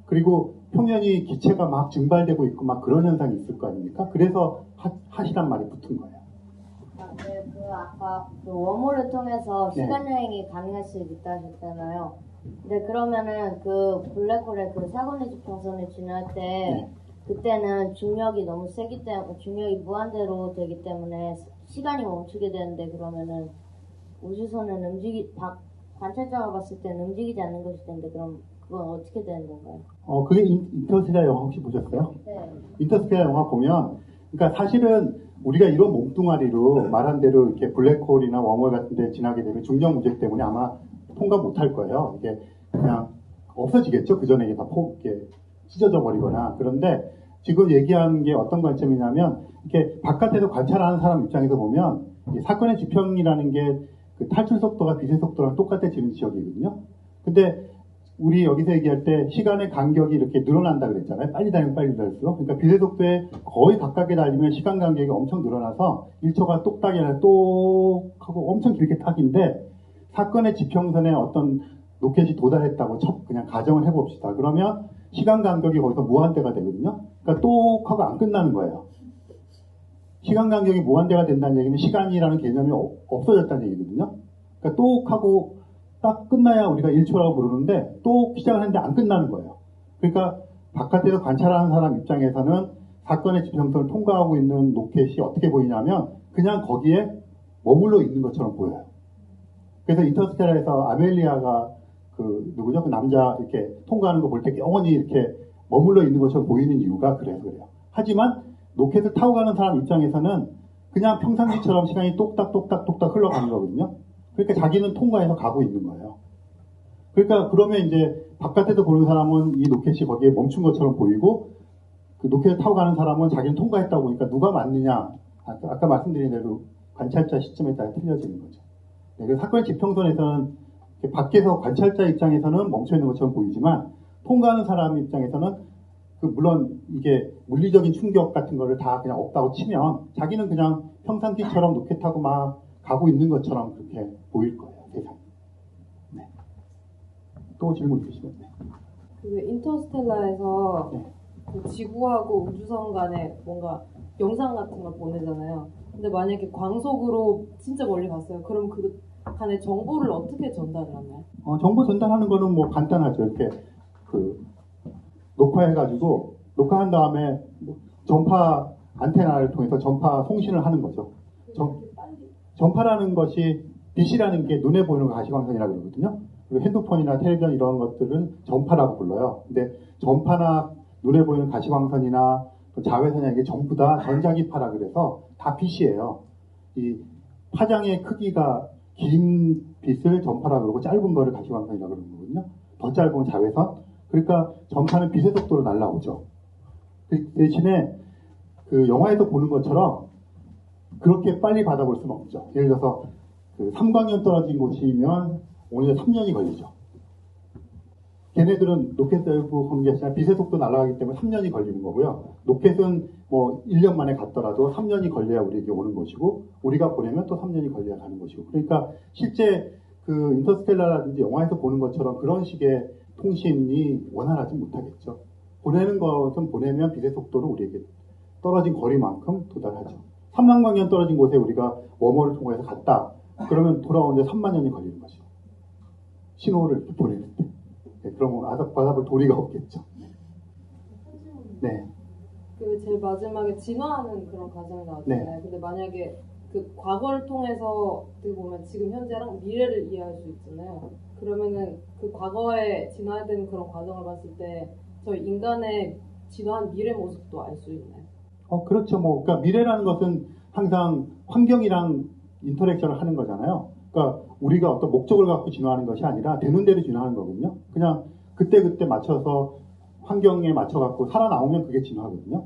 그리고 표면이 기체가 막 증발되고 있고 막 그런 현상이 있을 거 아닙니까? 그래서 핫이란 말이 붙은 거예요.
네, 아까 웜홀을 통해서
네.
시간 여행이 가능할 수 있다 하셨잖아요. 근데 그러면은 그 블랙홀의 그 사거리 지평선을 지날 때
네.
그때는 중력이 너무 세기 때문에 중력이 무한대로 되기 때문에 시간이 멈추게 되는데 그러면은 우주선은 관찰자가 봤을 때는 움직이지 않는 것일 텐데 그럼 그건 어떻게 되는 건가요?
그게 인터스텔라 영화 혹시 보셨어요?
네.
인터스텔라 영화 보면, 그러니까 사실은 우리가 이런 몸뚱아리로 말한 대로 이렇게 블랙홀이나 웜홀 같은 데 지나게 되면 중력 문제 때문에 아마 통과 못 할 거예요. 이게 그냥 없어지겠죠. 그 전에 이게 다 이렇게 찢어져 버리거나. 그런데 지금 얘기하는 게 어떤 관점이냐면, 이렇게 바깥에서 관찰하는 사람 입장에서 보면, 이 사건의 지평이라는 게 그 탈출 속도가 빛의 속도랑 똑같아지는 지역이거든요. 근데 우리 여기서 얘기할 때 시간의 간격이 이렇게 늘어난다 그랬잖아요. 빨리 달리면 빨리 달릴수록. 그러니까 빛의 속도에 거의 가깝게 달리면 시간 간격이 엄청 늘어나서 1초가 똑딱이 아니라 똑 하고 엄청 길게 타기인데 사건의 지평선에 어떤 로켓이 도달했다고 그냥 가정을 해봅시다. 그러면 시간 간격이 거기서 무한대가 되거든요. 그러니까 똑 하고 안 끝나는 거예요. 시간 간격이 무한대가 된다는 얘기는 시간이라는 개념이 없어졌다는 얘기거든요. 그러니까 똑 하고 딱 끝나야 우리가 1초라고 부르는데 또 시작을 했는데 안 끝나는 거예요. 그러니까 바깥에서 관찰하는 사람 입장에서는 사건의 지평선을 통과하고 있는 로켓이 어떻게 보이냐면 그냥 거기에 머물러 있는 것처럼 보여요. 그래서 인터스텔라에서 아멜리아가 그 누구죠? 그 남자 이렇게 통과하는 거 볼 때 영원히 이렇게 머물러 있는 것처럼 보이는 이유가 그래서 그래요. 하지만 로켓을 타고 가는 사람 입장에서는 그냥 평상시처럼 시간이 똑딱똑딱똑딱 흘러가는 거거든요. 그러니까 자기는 통과해서 가고 있는 거예요. 그러니까 그러면 이제 바깥에서 보는 사람은 이 로켓이 거기에 멈춘 것처럼 보이고 그 로켓을 타고 가는 사람은 자기는 통과했다고 보니까 누가 맞느냐 아까 말씀드린 대로 관찰자 시점에 따라 틀려지는 거죠. 네, 그래서 사건의 지평선에서는 밖에서 관찰자 입장에서는 멈춰있는 것처럼 보이지만 통과하는 사람 입장에서는 물론 이게 물리적인 충격 같은 거를 다 그냥 없다고 치면 자기는 그냥 평상시처럼 로켓 타고 막 가고 있는 것처럼 그렇게 보일 거예요, 세상이. 네. 또 질문 주시면. 네.
그 인터스텔라에서
네.
그 지구하고 우주선 간에 뭔가 영상 같은 걸 보내잖아요. 근데 만약에 광속으로 진짜 멀리 갔어요. 그럼 그 간에 정보를 어떻게 전달을 하나요?
정보 전달하는 거는 뭐 간단하죠. 이렇게 녹화한 다음에 전파 안테나를 통해서 전파 송신을 하는 거죠. 전파라는 것이 빛이라는 게 눈에 보이는 거 가시광선이라고 그러거든요. 그리고 핸드폰이나 텔레비전 이런 것들은 전파라고 불러요. 근데 전파나 눈에 보이는 가시광선이나 자외선이나 이게 전부 다 전자기파라 그래서 다 빛이에요. 이 파장의 크기가 긴 빛을 전파라고 그러고 짧은 거를 가시광선이라고 그러는 거거든요. 더 짧은 자외선. 그러니까 전파는 빛의 속도로 날아오죠. 그 대신에 그 영화에서 보는 것처럼 그렇게 빨리 받아볼 수는 없죠. 예를 들어서 그 삼광년 떨어진 곳이면 오히려 3년이 걸리죠. 걔네들은 로켓 썰고 그런 게 아니라 빛의 속도 날아가기 때문에 3년이 걸리는 거고요. 로켓은 뭐 1년 만에 갔더라도 3년이 걸려야 우리에게 오는 것이고, 우리가 보내면 또 3년이 걸려야 가는 것이고. 그러니까 실제 그 인터스텔라라든지 영화에서 보는 것처럼 그런 식의 통신이 원활하지 못하겠죠. 보내는 것은 보내면 빛의 속도로 우리에게 떨어진 거리만큼 도달하죠. 3만 광년 떨어진 곳에 우리가 웜홀을 통해서 갔다. 그러면 돌아오는데 3만 년이 걸리는 거죠. 신호를 보내는데. 네, 그럼 받아볼 도리가 없겠죠. 네.
그 제일 마지막에 진화하는 그런 과정이 나왔잖아요.
네.
근데 만약에 그 과거를 통해서 어떻게 보면 지금 현재랑 미래를 이해할 수 있잖아요. 그러면은 그 과거에 진화된 그런 과정을 봤을 때 저희 인간의 진화한 미래 모습도 알 수 있나요?
그렇죠. 그러니까 미래라는 것은 항상 환경이랑 인터랙션을 하는 거잖아요. 그러니까 우리가 어떤 목적을 갖고 진화하는 것이 아니라 되는 대로 진화하는 거거든요. 그냥 그때 맞춰서 환경에 맞춰갖고 살아나오면 그게 진화거든요.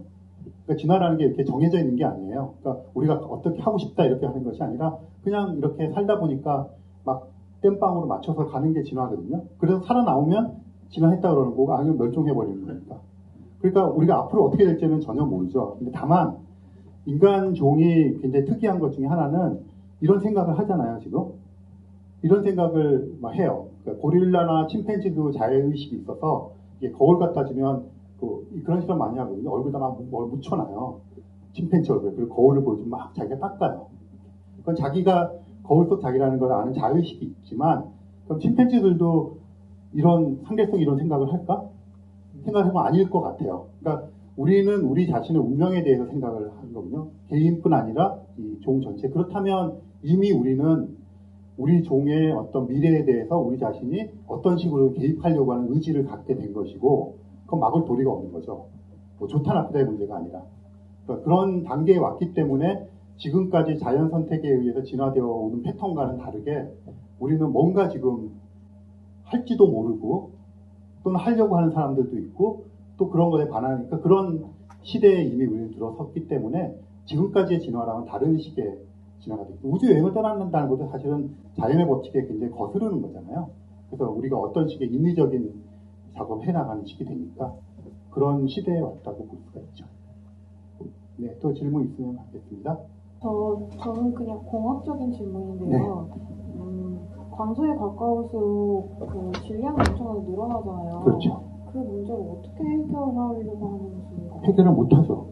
그러니까 진화라는 게 이렇게 정해져 있는 게 아니에요. 그러니까 우리가 어떻게 하고 싶다 이렇게 하는 것이 아니라 그냥 이렇게 살다 보니까 막 땜빵으로 맞춰서 가는 게 진화거든요. 그래서 살아나오면 진화했다 그러는 거고, 아니면 멸종해버리는 거니까. 그러니까 우리가 앞으로 어떻게 될지는 전혀 모르죠. 근데 다만 인간 종이 굉장히 특이한 것 중에 하나는 이런 생각을 하잖아요, 지금. 이런 생각을 막 해요. 그러니까 고릴라나 침팬지도 자해의식이 있어서 이게 거울 갖다 주면 그런 실험 많이 하거든요. 얼굴에다 막 뭘 묻혀놔요. 침팬지 얼굴. 그리고 거울을 보여주면 막 자기가 닦아요. 그건 자기가 거울 속 자기라는 걸 아는 자의식이 있지만, 그럼 침팬지들도 이런 상대성 이런 생각을 할까? 생각해보면 아닐 것 같아요. 그러니까 우리는 우리 자신의 운명에 대해서 생각을 하는 거거든요. 개인뿐 아니라 이 종 전체. 그렇다면 이미 우리는 우리 종의 어떤 미래에 대해서 우리 자신이 어떤 식으로 개입하려고 하는 의지를 갖게 된 것이고, 그건 막을 도리가 없는 거죠. 뭐 좋다 나쁘다의 문제가 아니라. 그러니까 그런 단계에 왔기 때문에 지금까지 자연 선택에 의해서 진화되어 오는 패턴과는 다르게 우리는 뭔가 지금 할지도 모르고 또는 하려고 하는 사람들도 있고 또 그런 것에 반하니까 그런 시대에 이미 우리는 들어섰기 때문에 지금까지의 진화랑은 다른 식의 진화가 되고, 우주 여행을 떠난다는 것도 사실은 자연의 법칙에 굉장히 거스르는 거잖아요. 그래서 우리가 어떤 식의 인위적인 작업을 해나가는 식이 되니까 그런 시대에 왔다고 볼 수가 있죠. 네, 또 질문 있으면 하겠습니다.
저는 그냥 공학적인 질문인데요. 광소에 가까울수록 그 질량이 엄청나게 늘어나잖아요.
그렇죠.
그 문제를 어떻게 해결하려고 하는지.
해결을 못하죠.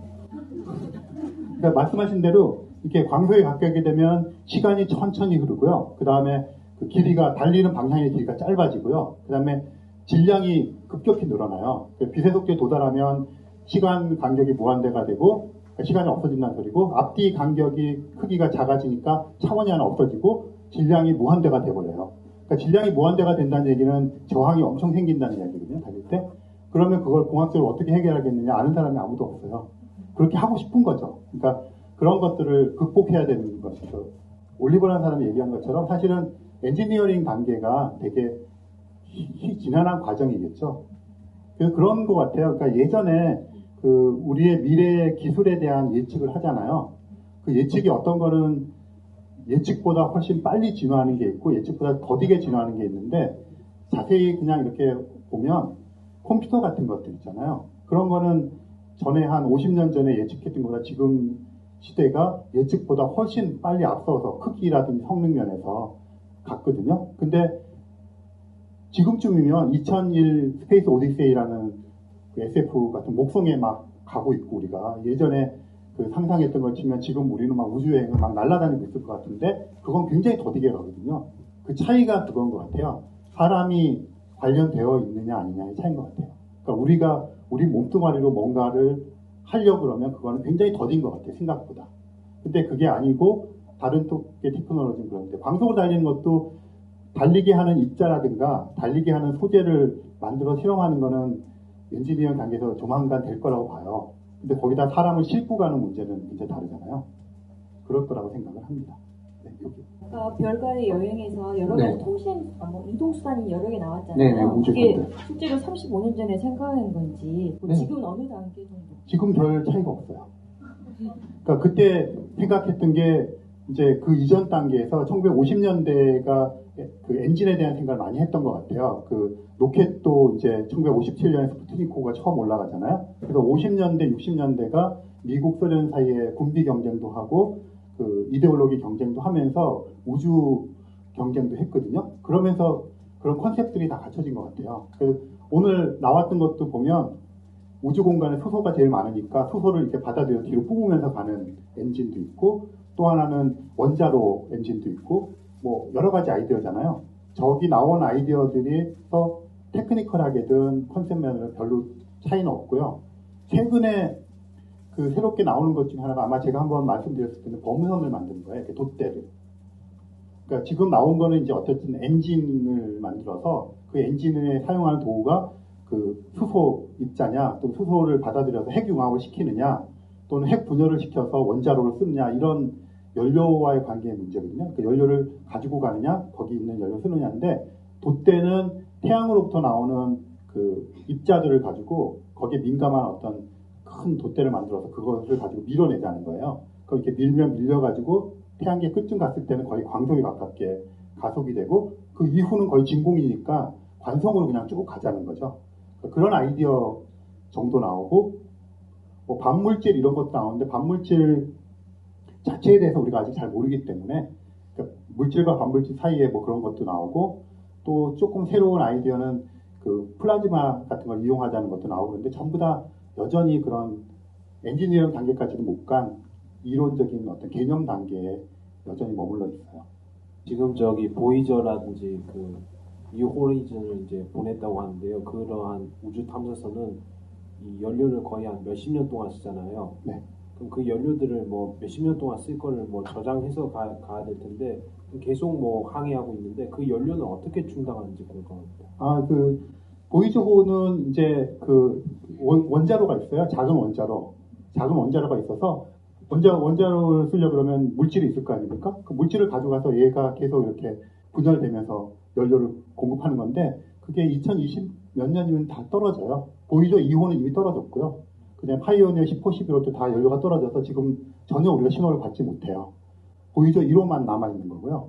그러니까 말씀하신 대로 이렇게 광소에 가깝게 되면 시간이 천천히 흐르고요. 그 다음에 그 길이가 달리는 방향의 길이가 짧아지고요. 그 다음에 질량이 급격히 늘어나요. 빛의 속도에 도달하면 시간 간격이 무한대가 되고 시간이 없어진다는 소리고, 앞뒤 간격이 크기가 작아지니까 차원이 하나 없어지고 질량이 무한대가 돼버려요. 그러니까 질량이 무한대가 된다는 얘기는 저항이 엄청 생긴다는 얘기거든요. 달릴 때. 그러면 그걸 공학적으로 어떻게 해결하겠느냐, 아는 사람이 아무도 없어요. 그렇게 하고 싶은 거죠. 그러니까 그런 것들을 극복해야 되는 것이죠. 올리버라는 사람이 얘기한 것처럼 사실은 엔지니어링 단계가 되게 지난한 과정이겠죠. 그래서 그런 것 같아요. 그러니까 예전에 그 우리의 미래의 기술에 대한 예측을 하잖아요. 그 예측이 어떤 거는 예측보다 훨씬 빨리 진화하는 게 있고 예측보다 더디게 진화하는 게 있는데, 자세히 그냥 이렇게 보면 컴퓨터 같은 것들 있잖아요. 그런 거는 전에 한 50년 전에 예측했던 것보다 지금 시대가 예측보다 훨씬 빨리 앞서서 크기라든지 성능 면에서 갔거든요. 근데 지금쯤이면 2001 스페이스 오디세이라는 그 SF 같은 목성에 막 가고 있고, 우리가 예전에 그 상상했던 걸 치면 지금 우리는 막 우주여행을 막 날아다니고 있을 것 같은데 그건 굉장히 더디게 가거든요. 그 차이가 그건 것 같아요. 사람이 관련되어 있느냐 아니냐의 차이인 것 같아요. 그러니까 우리 몸뚱아리로 뭔가를 하려고 그러면 그거는 굉장히 더딘 것 같아요. 생각보다. 근데 그게 아니고 다른 쪽의 테크놀로지는 그런데, 광속으로 달리는 것도 달리게 하는 입자라든가 달리게 하는 소재를 만들어 실험하는 거는 엔지니어링 단계에서 조만간 될 거라고 봐요. 근데 거기다 사람을 싣고 가는 문제는 굉장히 다르잖아요. 그럴 거라고 생각을 합니다. 네, 여기.
아까 별과의 여행에서 여러
네.
가지 통신, 이동 수단이 여러 개 나왔잖아요.
네네,
그게
우주선들.
실제로 35년 전에 생각한 건지, 뭐
네.
지금은 어느 단계 정도?
지금 별 차이가 없어요. 그러니까 그때 생각했던 게 이제 그 이전 단계에서 1950년대가 그 엔진에 대한 생각을 많이 했던 것 같아요. 그 로켓도 이제 1957년에 스푸트니크가 처음 올라가잖아요. 그래서 50년대, 60년대가 미국, 소련 사이에 군비 경쟁도 하고 그 이데올로기 경쟁도 하면서 우주 경쟁도 했거든요. 그러면서 그런 컨셉들이 다 갖춰진 것 같아요. 그래서 오늘 나왔던 것도 보면 우주 공간에 수소가 제일 많으니까 수소를 이렇게 받아들여 뒤로 뿜으면서 가는 엔진도 있고 또 하나는 원자로 엔진도 있고 뭐 여러 가지 아이디어잖아요. 저기 나온 아이디어들이 더 테크니컬하게든 컨셉면으로 별로 차이는 없고요. 최근에 그 새롭게 나오는 것 중에 하나가 아마 제가 한번 말씀드렸을 때는 범선을 만드는 거예요. 이렇게 돛대를. 그러니까 지금 나온 거는 이제 어쨌든 엔진을 만들어서 그 엔진에 사용하는 도구가 그 수소 입자냐, 또 수소를 받아들여서 핵융합을 시키느냐, 또는 핵 분열을 시켜서 원자로를 쓰느냐, 이런 연료와의 관계의 문제거든요. 그 연료를 가지고 가느냐, 거기 있는 연료 쓰느냐인데, 돛대는 태양으로부터 나오는 그 입자들을 가지고 거기에 민감한 어떤 큰 돛대를 만들어서 그것을 가지고 밀어내자는 거예요. 그걸 이렇게 밀려가지고 태양계 끝쯤 갔을 때는 거의 광속에 가깝게 가속이 되고 그 이후는 거의 진공이니까 관성으로 그냥 쭉 가자는 거죠. 그런 아이디어 정도 나오고 뭐 반물질 이런 것도 나오는데 반물질 자체에 대해서 우리가 아직 잘 모르기 때문에 그러니까 물질과 반물질 사이에 뭐 그런 것도 나오고 또 조금 새로운 아이디어는 그 플라즈마 같은 걸 이용하자는 것도 나오고 그런데 전부 다 여전히 그런 엔지니어링 단계까지는 못 간 이론적인 어떤 개념 단계에 여전히 머물러 있어요.
지금 저기 보이저라든지 그 뉴 호리즌을 이제 보냈다고 하는데요. 그러한 우주 탐사선은 이 연료를 거의 한 몇십 년 동안 쓰잖아요.
네.
그럼 그 연료들을 뭐 몇십 년 동안 쓸 거를 뭐 저장해서 가야 될 텐데 계속 뭐 항해하고 있는데 그 연료는 어떻게 충당하는지 궁금합니다.
그 보이저호는 이제 그 원자로가 있어요. 작은 원자로가 있어서 원자로를 쓰려 그러면 물질이 있을 거 아닙니까? 그 물질을 가져가서 얘가 계속 이렇게 분열되면서 연료를 공급하는 건데 그게 2020 몇 년이면 다 떨어져요. 보이저 2호는 이미 떨어졌고요. 그다음에 파이오니어 10호, 11호도 다 연료가 떨어져서 지금 전혀 우리가 신호를 받지 못해요. 보이저 1호만 남아있는 거고요.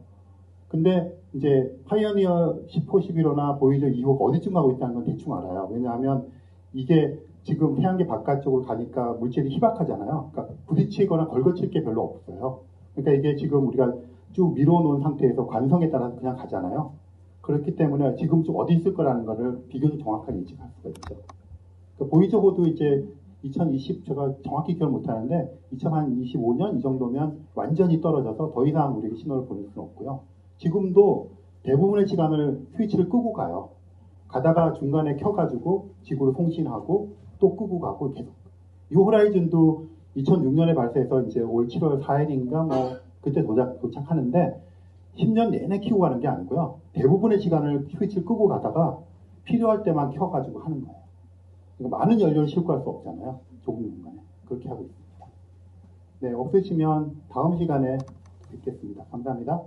근데 이제 파이오니어 10호, 11호나 보이저 2호가 어디쯤 가고 있다는 건 대충 알아요. 왜냐하면 이게 지금 태양계 바깥쪽으로 가니까 물질이 희박하잖아요. 그러니까 부딪히거나 걸거칠 게 별로 없어요. 그러니까 이게 지금 우리가 쭉 밀어놓은 상태에서 관성에 따라서 그냥 가잖아요. 그렇기 때문에 지금 좀 어디 있을 거라는 거를 비교적 정확하게 예측할 수가 있죠. 그러니까 보이저호도 이제 2020 제가 정확히 기억을 못하는데 2025년 이 정도면 완전히 떨어져서 더 이상 우리에게 신호를 보낼 수는 없고요. 지금도 대부분의 시간을 스위치를 끄고 가요. 가다가 중간에 켜가지고 지구로 송신하고 또 끄고 가고 계속. 이 호라이즌도 2006년에 발사해서 이제 올 7월 4일인가 뭐 그때 도착하는데 10년 내내 키우고 가는 게 아니고요. 대부분의 시간을 스위치를 끄고 가다가 필요할 때만 켜가지고 하는 거예요. 그러니까 많은 연료를 싣고 갈 수 없잖아요. 좁은 공간에. 그렇게 하고 있습니다. 네, 없으시면 다음 시간에 뵙겠습니다. 감사합니다.